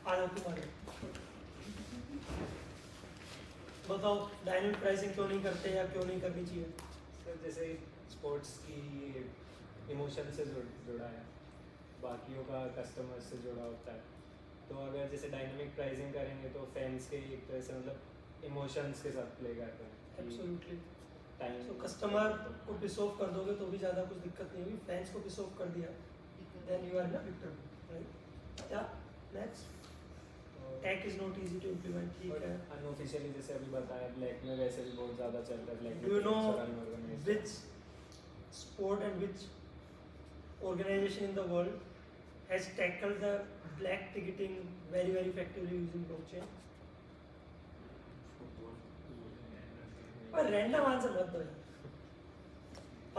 [SPEAKER 1] आ जाओ तुम्हारे। बताओ dynamic pricing क्यों नहीं करते या क्यों नहीं करनी चाहिए?
[SPEAKER 3] सर जैसे स्पोर्ट्स की इमोशन से जुड़ा है, बाकियों का कस्टमर से जुड़ा होता है, तो अगर जैसे डायनामिक प्राइसिंग करेंगे तो फैंस के एक तरह से मतलब इमोशंस के साथ प्ले करते हैं।
[SPEAKER 1] एब्सोल्युटली।
[SPEAKER 3] टाइम
[SPEAKER 1] तो कस्टमर को पिस ऑफ कर दोगे तो भी ज़्यादा कुछ दिक्कत नहीं होगी, फैंस को पिस ऑफ कर दिया then you are in a victim, right? Yeah, next. Tech is not easy to implement, ठीक है।
[SPEAKER 3] अनऑफिशियली जैसे अभी बताया, ब्लैक में वैसे भी बहुत ज़्यादा चल रहा है ब्लैक में।
[SPEAKER 1] Do you know
[SPEAKER 3] organise
[SPEAKER 1] which sport and which organization in the world has tackled the black ticketing very very effectively using blockchain? पर random answer मत दो यार,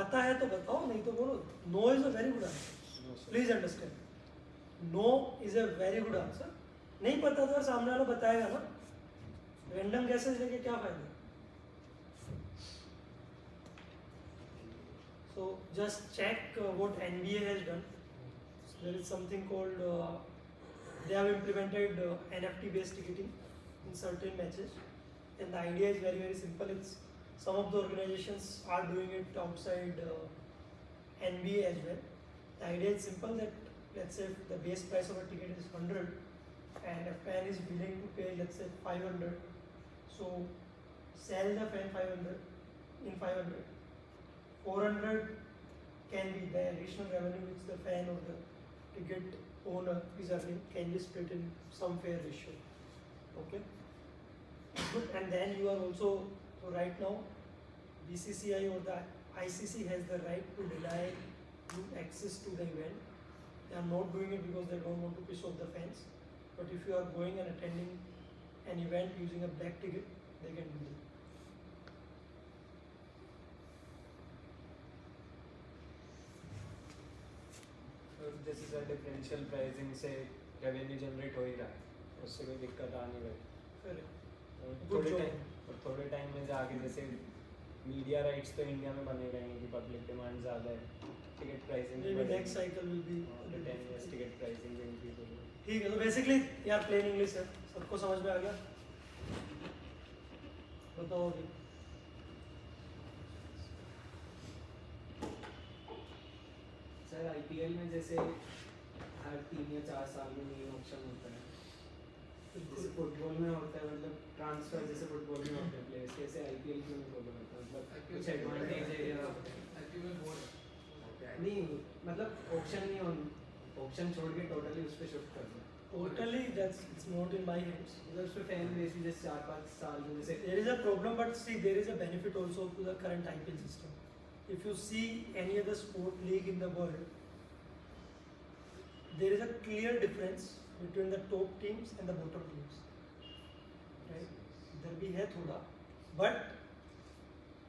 [SPEAKER 1] पता है तो बताओ, नहीं तो बोलो। No is a very good answer. Please understand. No is a very good answer. नहीं पता तो सामने वाला बताएगा ना, रैंडम गैसेस लेके क्या फायदा? So just check what NBA has done. There is something called they have implemented NFT based ticketing in certain matches, and the idea is very very simple. It's some of the organizations are doing it outside NBA as well. The idea is simple, that let's say if the base price of a ticket is 100 and a fan is willing to pay let's say 500, so sell the fan 500 in 500. 400 can be the additional revenue which the fan or the ticket owner is earning can be split in some fair ratio. Okay. Good. And then you are also, so right now BCCI or the ICC has the right to deny you access to the event. They are not doing it because they don't want to piss off the fans. But if you are going and attending an event using a black ticket, they can do that.
[SPEAKER 3] This is a differential pricing से revenue generate हो ही रहा है, उससे कोई दिक्कत आ नहीं रही।
[SPEAKER 1] Correct.
[SPEAKER 3] थोड़े टाइम और थोड़े टाइम में जाके जैसे मीडिया राइट्स तो इंडिया में बने रहेंगे कि पब्लिक डिमांड ज़्यादा है, ticket pricing
[SPEAKER 1] Maybe next cycle will be
[SPEAKER 3] 10 years ticket pricing में इंक्रीज होगी।
[SPEAKER 1] ठीक है। तो बेसिकली यार प्लेन इंग्लिश है, सबको समझ में आ गया? बताओ अभी।
[SPEAKER 2] सर IPL में जैसे हर 3 या 4 साल में नई ऑप्शन होता है, जैसे फुटबॉल में होता है, मतलब ट्रांसफर जैसे फुटबॉल में होते हैं प्लेयर्स, कैसे IPL क्यों नहीं फॉलो करता? मतलब कुछ एडवांटेज है या नहीं, मतलब ऑप्शन नहीं हो, ऑप्शन छोड़ के टोटली उस पर शिफ्ट कर दो।
[SPEAKER 1] Totally, it's not in my hands.
[SPEAKER 2] मतलब उस पर फैन बेस भी जैसे 4-5 साल में जैसे
[SPEAKER 1] There is a problem, but see, there is a benefit also to the current IPL system. If you see any other sport league in the world, there is a clear difference between the top teams and the bottom teams. Right? There भी है थोड़ा, but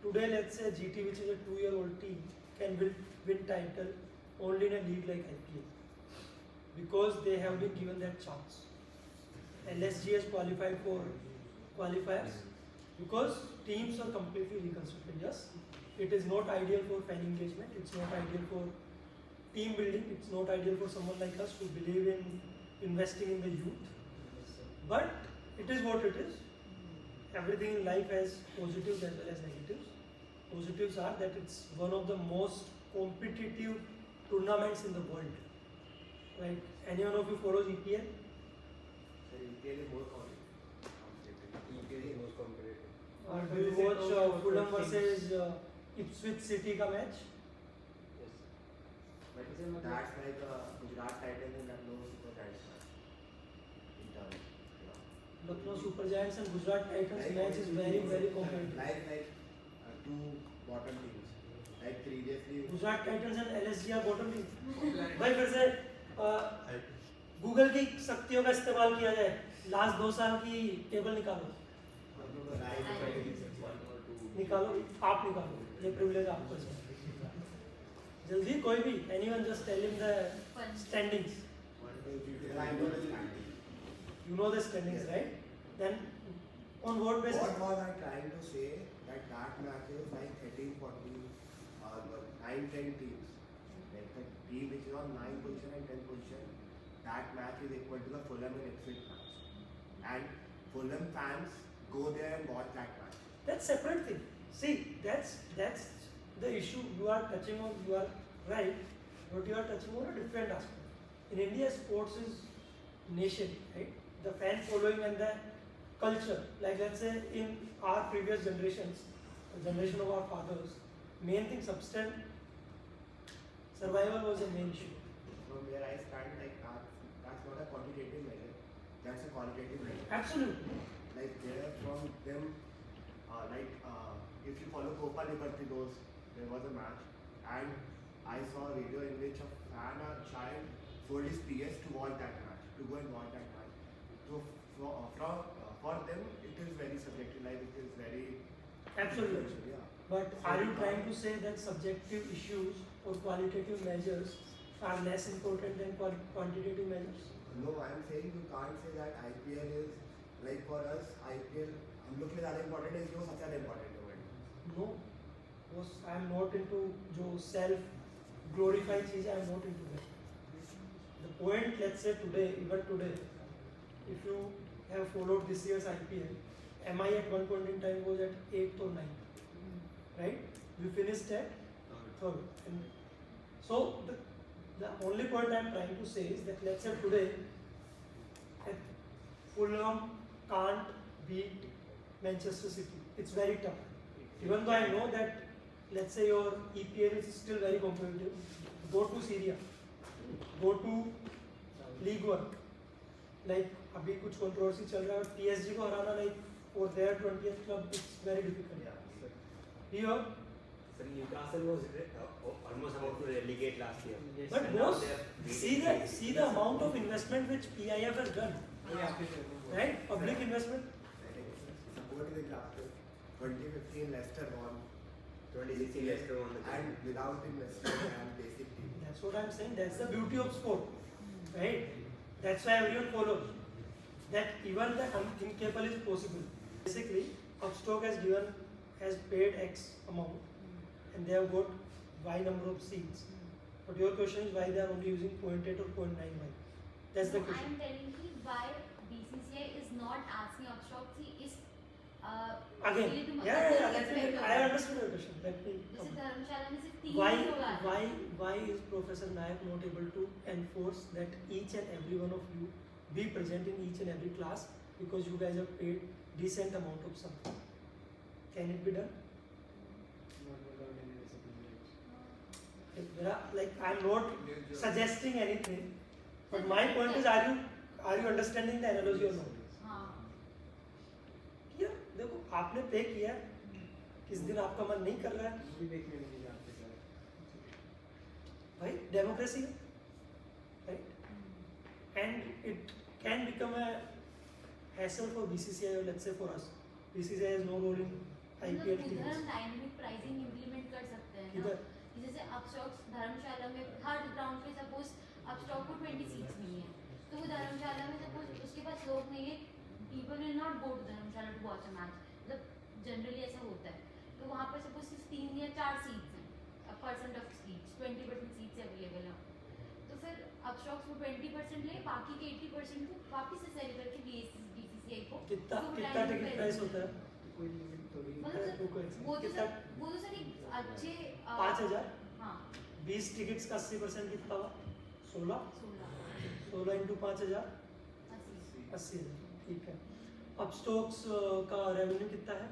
[SPEAKER 1] today let's say GT, which is a 2-year-old team, can win title only in a league like IPL because they have been given that chance. LSG has qualified for qualifiers because teams are completely reconstructed. Yes, it is not ideal for fan engagement, it's not ideal for team building, it's not ideal for someone like us who believe in investing in the youth, but it is what it is. Everything in life has positives as well as negatives. Positives are that it's one of the most competitive tournaments in the world. Right? Anyone of you follows EPL?
[SPEAKER 4] So EPL is more competitive. EPL is most competitive.
[SPEAKER 1] Or do you watch Fulham versus Ipswich City का match?
[SPEAKER 4] Yes. But that's like Gujarat Titans and Lucknow Super Giants match. In terms,
[SPEAKER 1] Lucknow Super Giants and Gujarat Titans match is very competitive.
[SPEAKER 4] Like two bottom teams. Like previously.
[SPEAKER 1] Gujarat Titans and LSG are bottom team. भाई फिर से Google की शक्तियों का इस्तेमाल किया जाए, last 2 साल की टेबल निकालो, निकालो, आप निकालो, ये प्रिविलेज आपको है। जल्दी कोई भी, anyone just tell him the standings. You know the standings, right? Then on what basis?
[SPEAKER 4] What was I trying to say? That match is like 13, 14, 9, 10 teams. Like the team which is on 9th position and 10th position, that match is equal to the Fulham and Ipswich match. And Fulham fans go there and watch that match.
[SPEAKER 1] That's separate thing. See, that's the issue you are touching on. You are right, but you are touching on a different aspect. In India, sports is nation, right? The fan following and the culture. Like let's say in our previous generations, the generation of our fathers, main thing substance, survival was a main issue.
[SPEAKER 4] From where I stand, like that's not a quantitative measure. That's a qualitative measure.
[SPEAKER 1] Absolutely.
[SPEAKER 4] Like there from them, if you follow Copa Libertadores, there was a match, and I saw a video in which a fan or child sold his PS to watch that match, to go and watch that match. So for them, it is very subjective. Like it is very.
[SPEAKER 1] Absolutely.
[SPEAKER 4] Yeah.
[SPEAKER 1] But are you trying to say that subjective issues or qualitative measures are less important than quantitative measures?
[SPEAKER 4] No, I am saying you can't say that IPL is like for us. IPL हम लोग के लिए ज़्यादा important है, इसलिए वो सबसे ज़्यादा important है world में.
[SPEAKER 1] No, because I am not into जो self glorify cheese, I am not into that. The point, let's say today, even today, if you have followed this year's IPL, MI at one point in time was at 8th or 9th, right? We finished at 3rd. And so the only point I am trying to say is that let's say today, Fulham can't beat Manchester City. It's very tough. Even though I know that, let's say your EPL is still very competitive, go to Syria, go to League One. Like अभी कुछ controversy चल रहा है, PSG को हराना like for their 20th club it's very difficult. Here,
[SPEAKER 11] Sir, Newcastle was almost about to relegate last year.
[SPEAKER 2] Yes,
[SPEAKER 1] but
[SPEAKER 11] And now
[SPEAKER 1] boss,
[SPEAKER 11] they are
[SPEAKER 1] see the amount of investment which PIF has done, right? Public investment.
[SPEAKER 4] Support the example. 2015 Leicester won.
[SPEAKER 11] 2016 Leicester won the
[SPEAKER 4] And without investment and basic team.
[SPEAKER 1] That's what I'm saying. That's the beauty of sport, right? That's why everyone follows. That even the unthinkable is possible. Basically, Upstock has paid X amount, and they have got Y number of seats. But your question is why they are only using 0.8 or 0.9Y? That's the
[SPEAKER 9] No,
[SPEAKER 1] question.
[SPEAKER 9] I'm telling you why BCCI is not asking Upstock. See, is
[SPEAKER 1] Again,
[SPEAKER 9] really to
[SPEAKER 1] yeah.
[SPEAKER 9] respect
[SPEAKER 1] Let me.
[SPEAKER 9] of
[SPEAKER 1] I
[SPEAKER 9] that.
[SPEAKER 1] understood your question. Let me.
[SPEAKER 9] जैसे धर्मशाला में सिर्फ 3
[SPEAKER 1] Why,
[SPEAKER 9] ही लोग आते हैं.
[SPEAKER 1] why is Professor Nayak not able to enforce that each and every one of you be present in each and every class because you guys have paid decent amount of something? Can it be done?
[SPEAKER 2] Not without any discipline.
[SPEAKER 1] Like I'm not suggesting anything, but my point is, are you understanding the analogy or not?
[SPEAKER 9] हाँ.
[SPEAKER 1] Yeah, देखो आपने पे किया, किस दिन आपका मन नहीं कर रहा है,
[SPEAKER 2] Movie देखने नहीं जाते सर.
[SPEAKER 1] भाई डेमोक्रेसी है, right? And it can become a hassle for BCCI or let's say for us. BCCI has no role in IPL
[SPEAKER 9] मतलब उधर
[SPEAKER 1] teams.
[SPEAKER 9] हम डायनेमिक प्राइसिंग इम्प्लीमेंट कर सकते हैं ना.
[SPEAKER 1] किधर?
[SPEAKER 9] कि जैसे अपस्टॉक धर्मशाला में हर ग्राउंड पे सपोज अपस्टॉक को 20 सीट्स नहीं है, तो वो धर्मशाला में सपोज उसके पास लोग नहीं है, people will not go to Dharamshala to watch a match. मतलब जनरली ऐसा होता है. तो वहाँ पर सपोज सिर्फ 3 या 4 सीट्स हैं, percent of seats 20% seats available हैं. तो फिर अपस्टॉक्स वो 20% ले, बाकी के 80% को वापस से सेल करके BCCI को
[SPEAKER 1] कितना
[SPEAKER 9] तो वो
[SPEAKER 1] कितना
[SPEAKER 9] dynamic
[SPEAKER 1] टिकट प्राइस होता है?
[SPEAKER 2] कोई लिमिट थोड़ी.
[SPEAKER 9] मतलब सर, वो तो
[SPEAKER 1] कितना?
[SPEAKER 9] सर एक अच्छे
[SPEAKER 1] 5,000?
[SPEAKER 9] हाँ
[SPEAKER 1] 20 टिकट्स का 80% कितना हुआ? 16?
[SPEAKER 9] 16
[SPEAKER 1] 16 इंटू 5,000?
[SPEAKER 9] 80.
[SPEAKER 1] 80,000. ठीक है. अब स्टॉक्स का रेवेन्यू कितना है?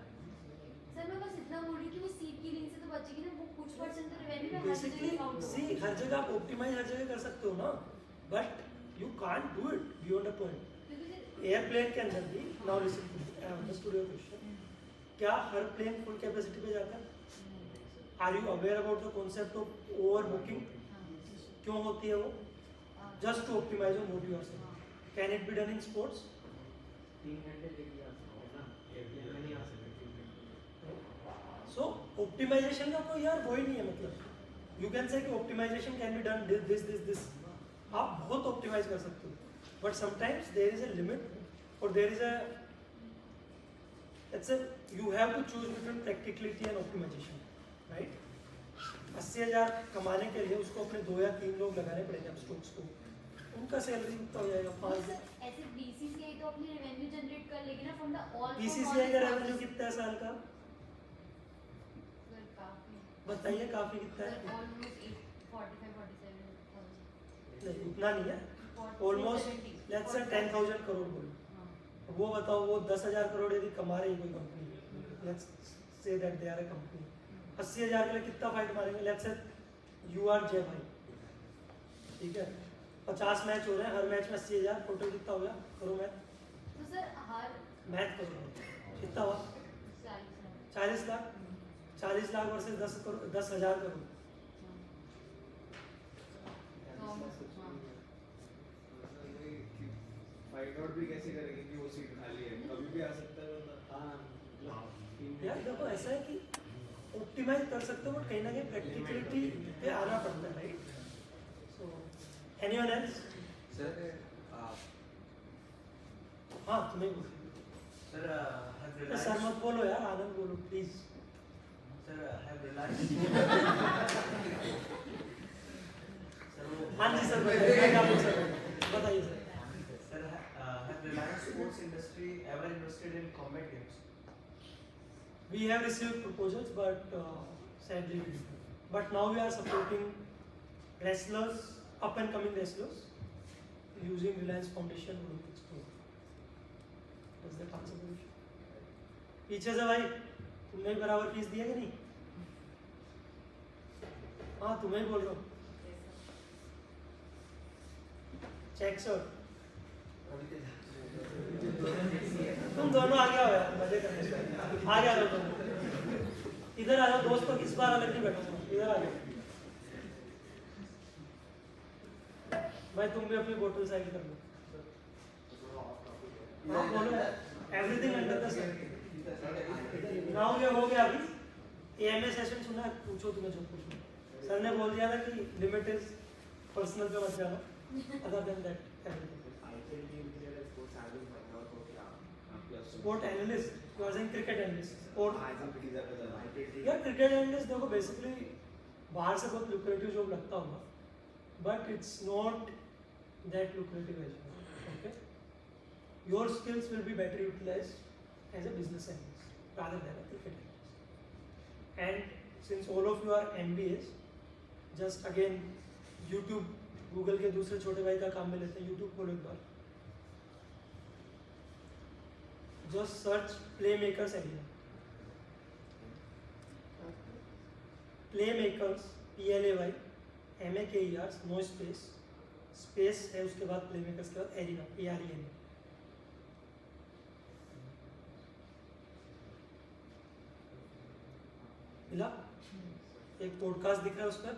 [SPEAKER 9] सर मैं बस इतना बोल रही हूँ कि वो सीट की लिंक से तो बचेगी ना, वो कुछ परसेंट तो रेवेन्यू में हर
[SPEAKER 1] बेसिकली
[SPEAKER 9] जगह काउंट
[SPEAKER 1] सी
[SPEAKER 9] होगा.
[SPEAKER 1] हर जगह आप ऑप्टिमाइज हर जगह कर सकते हो ना, but you can't do it beyond a point.
[SPEAKER 9] क्योंकि सर
[SPEAKER 1] एयरप्लेन के अंदर भी now listen to me, I understood your question. क्या हर प्लेन फुल कैपेसिटी पे जाता है? Are you aware about the concept of over booking? क्यों होती है वो? Just to optimise on what you are saying. Can it be done in sports?
[SPEAKER 2] 3 घंटे लेके जा सकते हैं ना, एयरप्लेन में नहीं आ सकते 3 घंटे.
[SPEAKER 1] सो ऑप्टिमाइजेशन का कोई यार वही नहीं है. मतलब यू कैन से कि optimization can be done this. आप बहुत ऑप्टिमाइज कर सकते हो, but sometimes there is a limit और there is a let's say you have to choose between practicality and optimization, right? 80,000 कमाने के लिए उसको अपने 2 या 3 लोग लगाने पड़ेंगे अब स्टॉक्स को, उनका सैलरी कितना हो जाएगा? 5.
[SPEAKER 9] सर ऐसे BCCI तो अपनी रेवेन्यू जनरेट कर लेगी ना फ्रॉम द ऑल.
[SPEAKER 1] BCCI का रेवेन्यू कितना है साल का?
[SPEAKER 9] सर काफी.
[SPEAKER 1] बताइए काफी कितना
[SPEAKER 9] सर
[SPEAKER 1] है?
[SPEAKER 9] ऑलमोस्ट 45-47,000.
[SPEAKER 1] नहीं उतना नहीं है, ऑलमोस्ट लेट्स से 10,000 करोड़ बोलो. वो बताओ वो 10,000 करोड़ यदि कमा रही कोई company, let's say that they are a company, 80,000 के लिए कितना फाइट मारेंगे? लेट्स से यू आर जय भाई, ठीक है, 50 मैच हो रहे हैं, हर मैच में 80,000, टोटल कितना हो गया? करो मैथ.
[SPEAKER 9] तो सर हर
[SPEAKER 1] मैथ करो, कितना हुआ? 40 lakh. 40 lakh versus 10 crore, 10,000 crore.
[SPEAKER 3] Find out भी कैसे करेंगे कि वो सीट खाली है? कभी भी आ सकता है बंदा.
[SPEAKER 2] हाँ
[SPEAKER 1] यार देखो ऐसा है कि ऑप्टिमाइज कर सकते हो, बट कहीं ना कहीं प्रैक्टिकलिटी पे आना पड़ता है, right? So anyone else?
[SPEAKER 5] Sir,
[SPEAKER 1] हाँ तुम्हें बोलो.
[SPEAKER 5] sir, have
[SPEAKER 1] सर
[SPEAKER 5] Reliance,
[SPEAKER 1] मत बोलो यार, आनंद बोलो प्लीज.
[SPEAKER 5] sir, have Reliance,
[SPEAKER 1] हाँ जी सर बताइए, क्या बोल सर बताइए sir.
[SPEAKER 5] sir, have Reliance sports industry ever invested in combat games?
[SPEAKER 1] We have received proposals, but sadly we didn't. But now we are supporting wrestlers, up and coming wrestlers, using Reliance Foundation Olympics program. Does that answer the question? पीछे से भाई तुमने भी बराबर fees दिया कि नहीं? हाँ तुम्हें ही बोल रहा हूँ। चेक सर तुम दोनों आगे आओ यार, मजे करने आगे आ जाओ तुम। इधर आ जाओ दोस्तों, इस बार अलग नहीं बैठूंगा, इधर आ जाओ भाई, तुम भी अपनी बोतल साइड कर लो। हाँ बोलो, everything under the sun. Now ये हो गया अभी एएमए सेशन सुना है, पूछो तुम्हें जो पूछना। सर ने बोल दिया था कि लिमिट इज पर्सनल पे मत जाना, other than that everything.
[SPEAKER 4] IPL team के लिए sports analyst बनना हो तो क्या?
[SPEAKER 1] Sport analyst, you are saying cricket analyst और
[SPEAKER 4] IPL team
[SPEAKER 1] यार क्रिकेट एनालिस्ट देखो बेसिकली बाहर से बहुत लुक्रेटिव जॉब लगता होगा, but it's not that lucrative as well, okay? Your skills will be better utilised as a business analyst rather than a cricket analyst. And since all of you are MBAs, just again YouTube, Google के दूसरे छोटे भाई का काम में लेते हैं, YouTube खोलो एक बार, just search Playmakers area. Playmakers, PLAY, MAKERS, no space, space है उसके बाद Playmakers के बाद arena, ARENA. मिला? एक पॉडकास्ट दिख रहा है उस पर,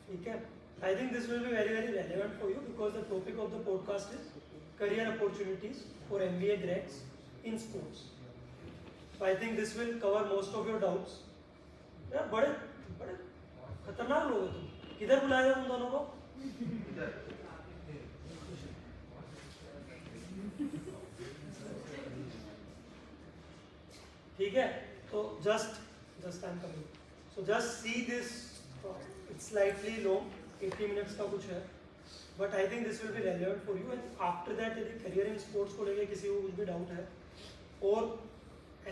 [SPEAKER 1] ठीक है? I think this will be very relevant for you because the topic of the podcast is career opportunities for MBA grads in sports. So I think this will cover most of your doubts. यार बड़े बड़े खतरनाक लोग हो तुम, किधर बुलाया तुम दोनों को? ठीक है, तो just I'm coming. So just see this. It's slightly long, 80 minutes का कुछ है, but I think this will be relevant for you. And after that यदि career in sports को लेके किसी को कुछ भी डाउट है और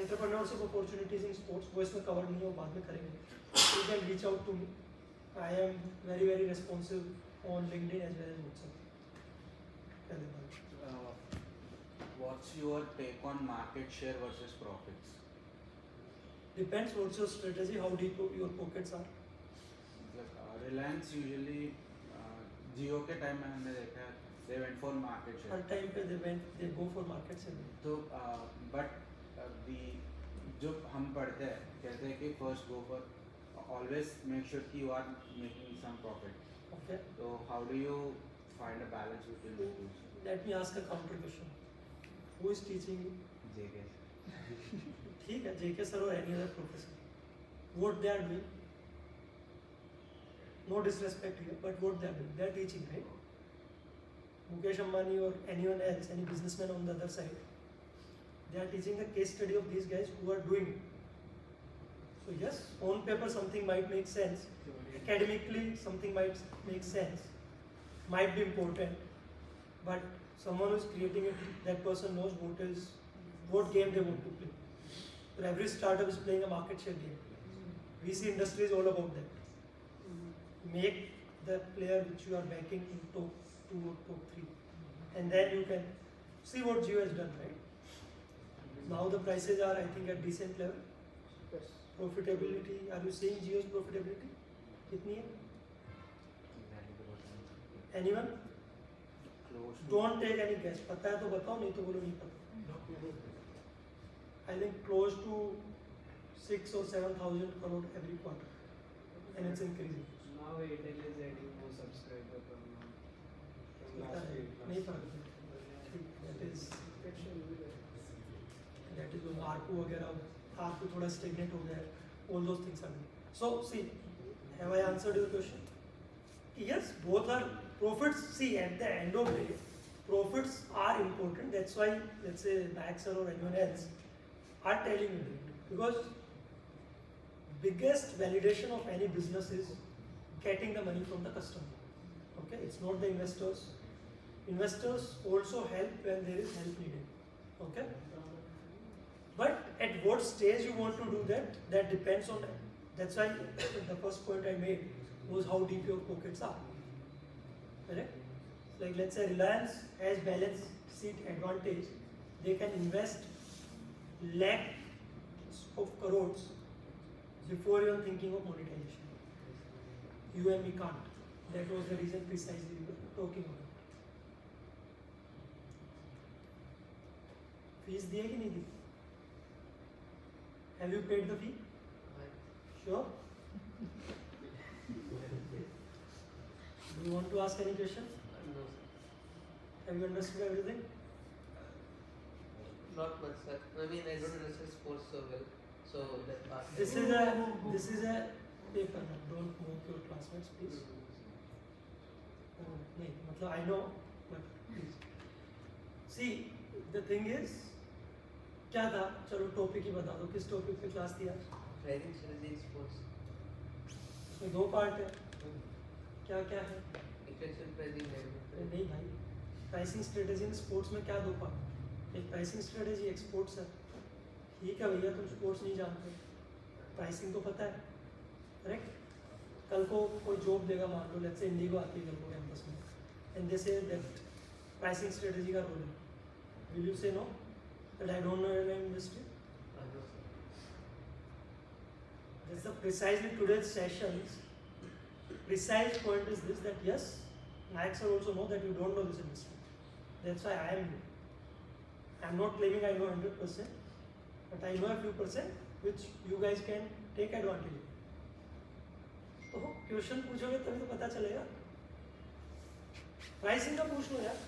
[SPEAKER 1] entrepreneurship opportunities in sports, वो इसमें कवर नहीं है, वो बाद में करेंगे. You can reach out to me. I am very responsive on LinkedIn as well as WhatsApp.
[SPEAKER 10] What's your take on market share versus profits?
[SPEAKER 1] Depends what's your strategy, how deep your pockets are.
[SPEAKER 10] Reliance usually Jio के time में हमने देखा है they went for market share.
[SPEAKER 1] Her time पे they go for market share.
[SPEAKER 10] तो but जो हम पढ़ते हैं कहते हैं कि first go for always make sure कि you are making some profit.
[SPEAKER 1] Okay.
[SPEAKER 10] So how do you find a balance between the two?
[SPEAKER 1] Let me ask a counter question. Who is teaching you?
[SPEAKER 10] JK.
[SPEAKER 1] ठीक है, JK sir or any other professor. What they are doing? No disrespect here, but what they are doing? They are teaching, right? Mukesh Ambani or anyone else, any businessman on the other side, they are teaching the case study of these guys who are doing it. So yes, on paper something might make sense, academically something might make sense, might be important, but someone who is creating it, that person knows what game they want to play. But every startup is playing a market share game. VC industry is all about that. Make the player which you are backing in top 2 or top 3, and then you can see what Jio has done, right? Now the prices are, I think, at decent level. Profitability, are you seeing Jio's profitability? कितनी है? Anyone? Don't take any guess. पता है तो बताओ, नहीं तो बोलो नहीं पता. I think close to 6 or 7,000 crore every quarter, and it's increasing.
[SPEAKER 2] Now Airtel is adding more subscribers from last year.
[SPEAKER 1] नहीं फर्क है. That is when ARPU वगैरह ARPU थोड़ा stagnant हो गया है. All those things are there. So see, have I answered your question? Yes, both are profits. See, at the end of the day, profits are important. That's why, let's say Nayak sir or anyone else are telling you that, because biggest validation of any business is getting the money from the customer. Okay, it's not the investors. Investors also help when there is help needed. Okay, but at what stage you want to do that, that depends on that. That's why the first point I made was how deep your pockets are. Correct? Like let's say Reliance has balance sheet advantage, they can invest lakh of crores before even thinking of monetization. You and me can't. That was the reason precisely we were talking about. Fees दिए कि नहीं दी? Have you paid the fee? Sure? Do you want to ask any question?
[SPEAKER 12] No,
[SPEAKER 1] Have you understood everything?
[SPEAKER 12] not much, sir. I mean, I don't understand sports so well, so that part.
[SPEAKER 1] This is a paper. Don't mock your classmates, please. नहीं, मतलब I know, but please. See, the thing is, क्या था? चलो topic ही बता दो. किस topic पे class थी आज?
[SPEAKER 12] Pricing strategy in sports.
[SPEAKER 1] इसमें दो पार्ट है. क्या क्या है?
[SPEAKER 12] Differential pricing management.
[SPEAKER 1] नहीं भाई. प्राइसिंग स्ट्रेटेजी इन स्पोर्ट्स में क्या दो पार्ट? एक प्राइसिंग स्ट्रेटेजी, एक स्पोर्ट्स है. ठीक है भैया, तुम स्पोर्ट्स नहीं जानते, प्राइसिंग तो पता है, करेक्ट? कल को कोई जॉब देगा, मान लो लेट्स से इंडिगो आती है कल को कैंपस में, and they say that pricing strategy का रोल है. विल यू से know that I don't know airline industry? That's the precisely today's sessions. Precise point is this, that yes, Nayak sir also know that you don't know this industry. That's why I am here. I'm not claiming I know 100%, but I know a few percent which you guys can take advantage of. तो question पूछोगे तभी तो पता चलेगा. Pricing का पूछ लो यार,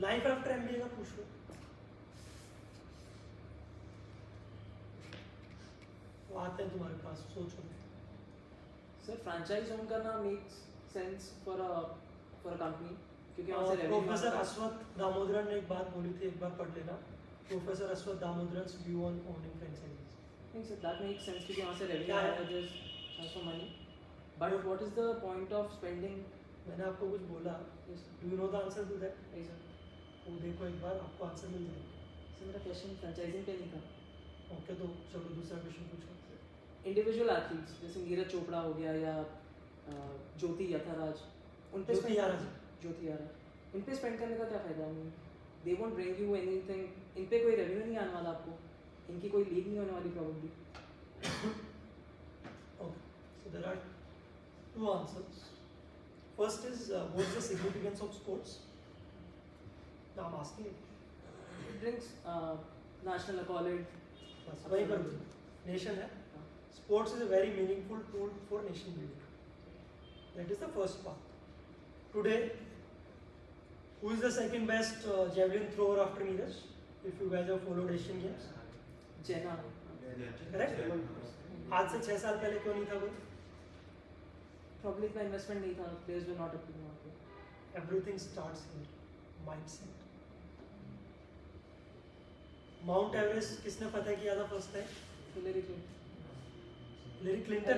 [SPEAKER 1] life after MBA का पूछ लो. वो आते हैं तुम्हारे पास, सोचो.
[SPEAKER 13] सर फ्रैंचाइज ओन करना makes sense for a company, क्योंकि वहाँ से रेवेन्यू.
[SPEAKER 1] प्रोफेसर अश्वत्थ दामोदरन ने एक बात बोली थी, एक बार पढ़ लेना. Professor Ashwath Damodaran's view on owning franchises.
[SPEAKER 13] नहीं सर, दैट मेक्स सेंस क्योंकि वहाँ से रेवेन्यू
[SPEAKER 1] क्या है?
[SPEAKER 13] आएगा, just transfer money. But what is the point of spending?
[SPEAKER 1] मैंने आपको कुछ बोला, do you know the answer to that?
[SPEAKER 13] नहीं सर.
[SPEAKER 1] वो देखो एक बार, आपको आंसर मिल जाएगा.
[SPEAKER 13] सर मेरा क्वेश्चन फ्रैंचाइजिंग पे नहीं था.
[SPEAKER 1] ओके, तो चलो दूसरा क्वेश्चन पूछो.
[SPEAKER 13] इंडिविजुअल एथलीट्स जैसे नीरज चोपड़ा हो गया या ज्योति यथाराज, उन पे
[SPEAKER 1] ज्योति याराज.
[SPEAKER 13] ज्योति याराज, इन पे स्पेंड करने का क्या फायदा? They won't bring you anything. इन पे कोई रेवेन्यू नहीं आने वाला आपको, इनकी कोई लीग नहीं होने वाली probably.
[SPEAKER 1] Okay, so there are two answers. First is what's the significance of sports? Now I'm asking it.
[SPEAKER 13] It brings national accolade.
[SPEAKER 1] बस वही कर दो. Nation है. Sports is a very meaningful tool for nation building. That is the first part. Today, who is the second best javelin thrower after Neeraj? If you guys have followed Asian Games.
[SPEAKER 13] Jena.
[SPEAKER 1] Correct? आज से 6 साल पहले क्यों नहीं था कोई?
[SPEAKER 13] Probably इतना investment नहीं था, players were not up to mark.
[SPEAKER 1] Everything starts here. Mindset. Mount Everest किसने फतेह किया था first time?
[SPEAKER 13] Hillary Clinton.
[SPEAKER 1] Hillary Clinton.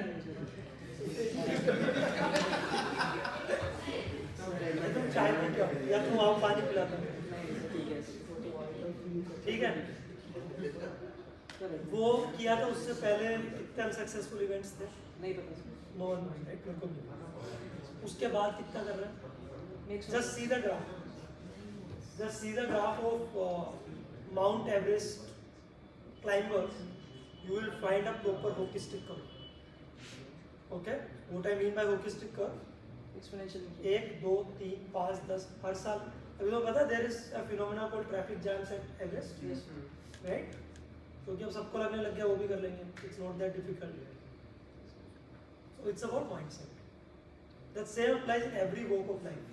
[SPEAKER 1] तुम चाय पी क्या, या तुम आओ पानी पिलाता हूँ. ठीक है. वो किया था, उससे पहले कितने अनसक्सेसफुल इवेंट्स थे?
[SPEAKER 13] नहीं पता sir.
[SPEAKER 1] No one knows, right? मेरे को भी नहीं. उसके बाद कितना कर रहे हैं? Just see the graph. Just see the graph of Mount Everest climbers. You will find a proper hockey stick curve. Okay? What I mean by hockey stick curve?
[SPEAKER 13] Exponential.
[SPEAKER 1] 1, 2, 3, 5, 10 हर साल. अभी तो पता है there is a phenomena called traffic jams at Everest.
[SPEAKER 13] Yes.
[SPEAKER 1] Right? क्योंकि अब सबको लगने लग गया वो भी कर लेंगे. It's not that difficult. So it's about mindset. That same applies in every walk of life.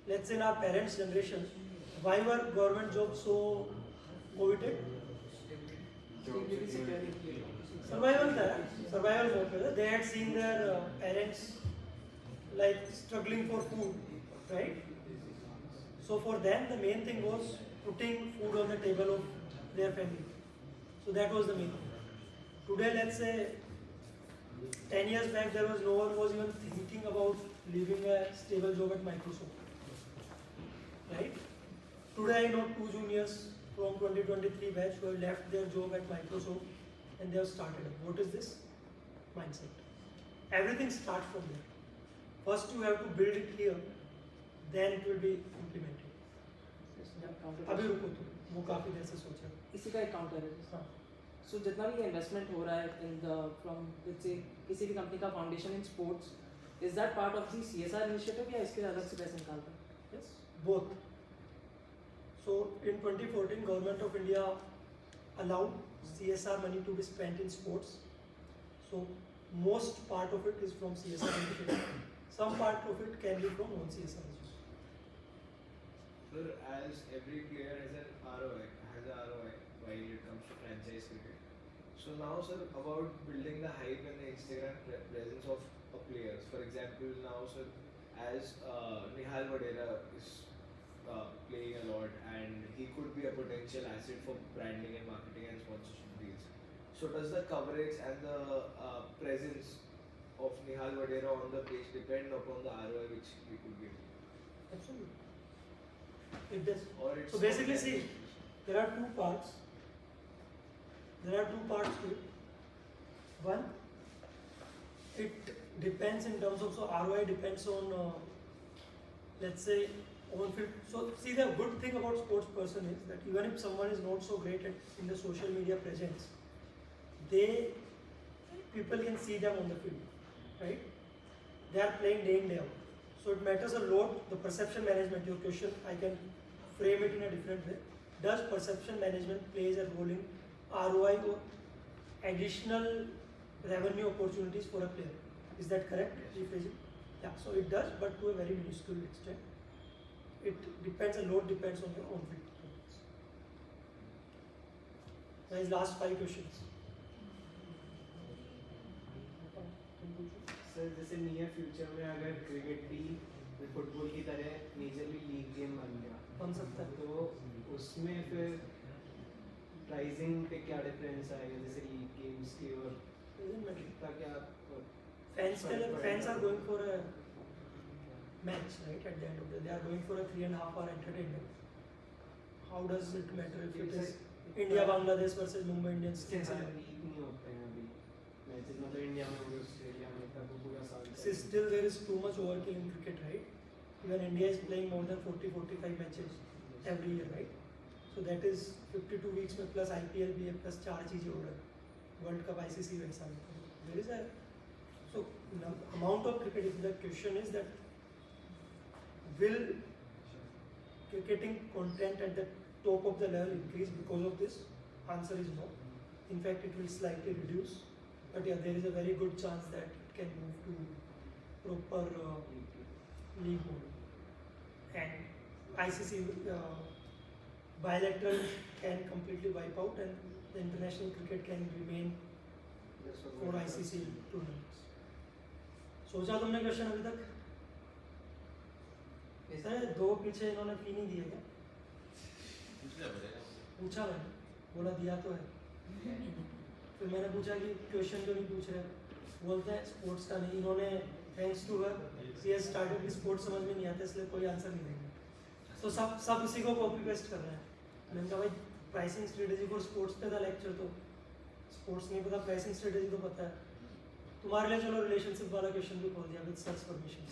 [SPEAKER 1] Let's say in our parents' generation, why were government jobs so coveted? Survival था, survival mode पे. They had seen their parents like struggling for food, right? So for them, the main thing was putting food on the table of their family. So that was the main thing. Today, let's say 10 years back, there was no one was even thinking about leaving a stable job at Microsoft. Right? Today I know 2 juniors from 2023 batch who have left their job at Microsoft and they have started up. What is this? Mindset. Everything starts from there. First you have to build it here, then it will be implemented. अभी रुको तुम. वो काफ़ी देर से सोच रहे
[SPEAKER 13] इसी का एक काउंटर है.
[SPEAKER 1] हाँ.
[SPEAKER 13] सो जितना भी इन्वेस्टमेंट हो रहा है in the from let's say किसी भी कंपनी का foundation in sports, is that part of the CSR initiative या इसके अलग से पैसे निकालता है?
[SPEAKER 1] Yes, both. So in 2014, Government of India allowed CSR money to be spent in sports. So most part of it is from CSR initiative. Some part of it can be from non-CSR.
[SPEAKER 3] Sir, as every player has an ROI, while it comes to franchise cricket. So now, sir, about building the hype and the Instagram presence of a player. For example, now, sir, as Nihal Vadera is playing a lot, and he could be a potential asset for branding and marketing and sponsorship deals. So does the coverage and the presence of Nihal Vadera on the page depend upon the ROI which we could give?
[SPEAKER 1] Absolutely. It does.
[SPEAKER 3] Or it's
[SPEAKER 1] So basically, see, there are two parts. There are two parts to it. One, it depends in terms of, so ROI depends on, let's say, on field. So see, the good thing about sports person is that even if someone is not so great in the social media presence, people can see them on the field, right? They are playing day in, day out. So it matters a lot, the perception management. Your question, I can frame it in a different way. Does perception management plays a role in ROI or additional revenue opportunities for a player? Is that correct? Rephrasing? Yeah, so it does, but to a very minuscule extent. It depends, a lot depends on your own field. Guys, last 5 questions.
[SPEAKER 2] Sir जैसे near future में अगर cricket भी football की तरह majorly league game बन गया
[SPEAKER 1] बन सकता है,
[SPEAKER 2] तो उसमें फिर प्राइसिंग पे क्या डिफरेंस आएगा जैसे लीग गेम्स की और का क्या
[SPEAKER 1] Fans are going for a match, right? At the end of the day, they are going for a 3.5 hour entertainment. How does it matter if it is India Bangladesh versus Mumbai Indians?
[SPEAKER 2] League नहीं होते हैं अभी matches मतलब India में और Australia में तब पूरा साल
[SPEAKER 1] See, still there is too much overkill in cricket, right? Even India is playing more than 40-45 matches every year, right? So that is 52 weeks में plus IPL भी है plus 4 चीजें हो रहा है, World Cup ICC वैसा है. There is a so amount of cricket. If the question is that will cricketing content at the top of the level increase because of this? Answer is no. In fact, it will slightly reduce. But yeah, there is a very good chance that it can move to proper league mode. And ICC bilateral can completely wipe out, and the international cricket can remain for ICC tournaments. सोचा तुमने question अभी तक? Sir 2 पीछे इन्होंने फी नहीं दिया क्या? पूछा मैंने, बोला दिया तो है. फिर मैंने पूछा कि क्वेश्चन क्यों नहीं पूछ रहे? बोलते हैं स्पोर्ट्स का नहीं. इन्होंने thanks to her she has started sports समझ में नहीं आता इसलिए कोई आंसर नहीं देंगे. तो सब इसी को कॉपी पेस्ट कर रहे हैं. मैंने कहा भाई प्राइसिंग स्ट्रेटेजी फॉर स्पोर्ट्स पे था लेक्चर, तो स्पोर्ट्स नहीं पता, प्राइसिंग स्ट्रेटेजी तो पता है. तुम्हारे लिए चलो रिलेशनशिप वाला क्वेश्चन भी खोल दिया विद सर्च परमिशन,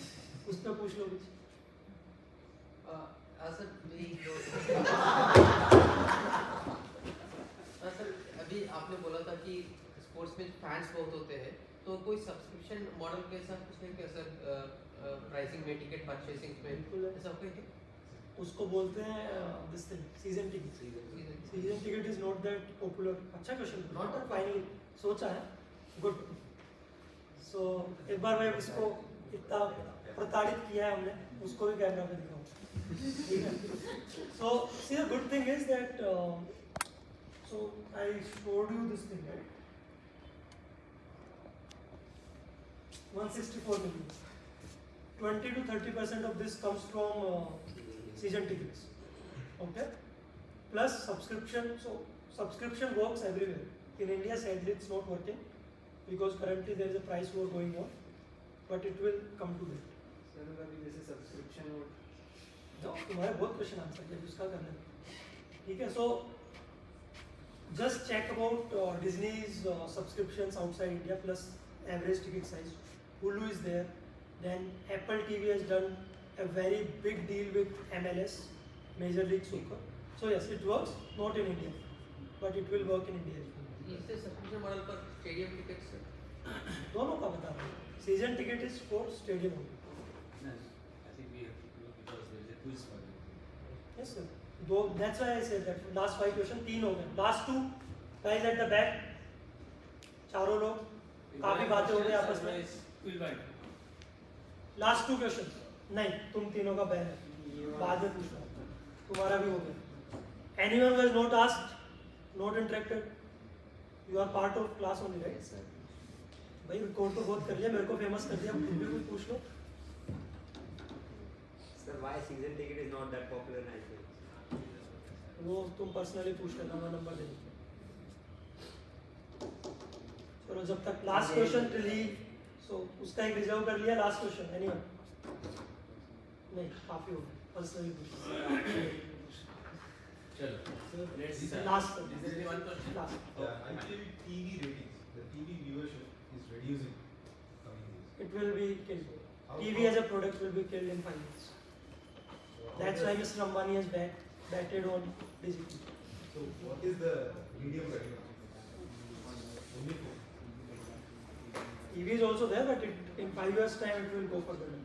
[SPEAKER 1] उस पर पूछ लो कुछ.
[SPEAKER 12] सर सर अभी आपने बोला था कि स्पोर्ट्स में फैंस बहुत होते हैं, तो कोई सब्सक्रिप्शन मॉडल के साथ कुछ नहीं क्या सर? प्राइसिंग में, टिकट परचेसिंग में ऐसा कोई है?
[SPEAKER 1] उसको बोलते हैं this thing season ticket. Season ticket is not that popular. अच्छा क्वेश्चन, नॉट दैट फाइनली सोचा है, गुड. सो एक बार मैं उसको इतना प्रताड़ित किया है हमने, उसको भी कैमरा पे दिखाऊं, ठीक है? So see the good thing is that so I showed you this thing, right? 164 million. 20 to 30% of this comes from season tickets. Okay? Plus subscription. So subscription works everywhere. In India, sadly, it's not working because currently there is a price war going on, but it will come to that.
[SPEAKER 2] Sir अभी जैसे subscription और
[SPEAKER 1] तो तुम्हारा बहुत question answer किया, उसका करना है, ठीक है? सो just check about Disney's subscriptions outside India plus average ticket size. Hulu is there. Then Apple TV has done a very big deal with MLS, Major League Soccer. So yes, it works, not in India, but it will work in India.
[SPEAKER 12] Is the subscription model for stadium tickets, sir?
[SPEAKER 1] दोनों का बता रहा हूँ. Season ticket is for stadium only.
[SPEAKER 14] No, I think we have to do because there is a quiz for it.
[SPEAKER 1] Yes sir. That's why I said that last 5 questions 3 हो गए. Last 2 guys at the back. चारों लोग काफी बातें हो गई आपस में. Last 2 questions. नहीं, तुम तीनों का बैन है. बाद में पूछना. तुम्हारा भी हो गया. Anyone who has not asked, not interacted, you are part of class only, right?
[SPEAKER 11] Yes, sir.
[SPEAKER 1] भाई रिकॉर्ड तो बहुत कर लिया, मेरे को फेमस कर दिया. तुम भी कुछ पूछ लो.
[SPEAKER 11] Sir, why season ticket is not that popular in IPL?
[SPEAKER 1] वो तुम पर्सनली पूछ लेना, मैं नंबर दे दूँगा. चलो जब तक लास्ट क्वेश्चन रिलीव, सो उसका एक रिजर्व कर लिया. Last question anyone? नहीं, काफी हो गया. पर्सनली पूछ.
[SPEAKER 14] So let's
[SPEAKER 1] Last.
[SPEAKER 14] This is one question.
[SPEAKER 1] Last.
[SPEAKER 6] IPL TV ratings, the TV viewership is reducing coming years.
[SPEAKER 1] It will be killed. TV as a product will be killed in 5 years. That's why Mr. Ambani has betted on digital.
[SPEAKER 6] So what is the medium running? Only for
[SPEAKER 1] TV is also there, but in 5 years time it will go for better.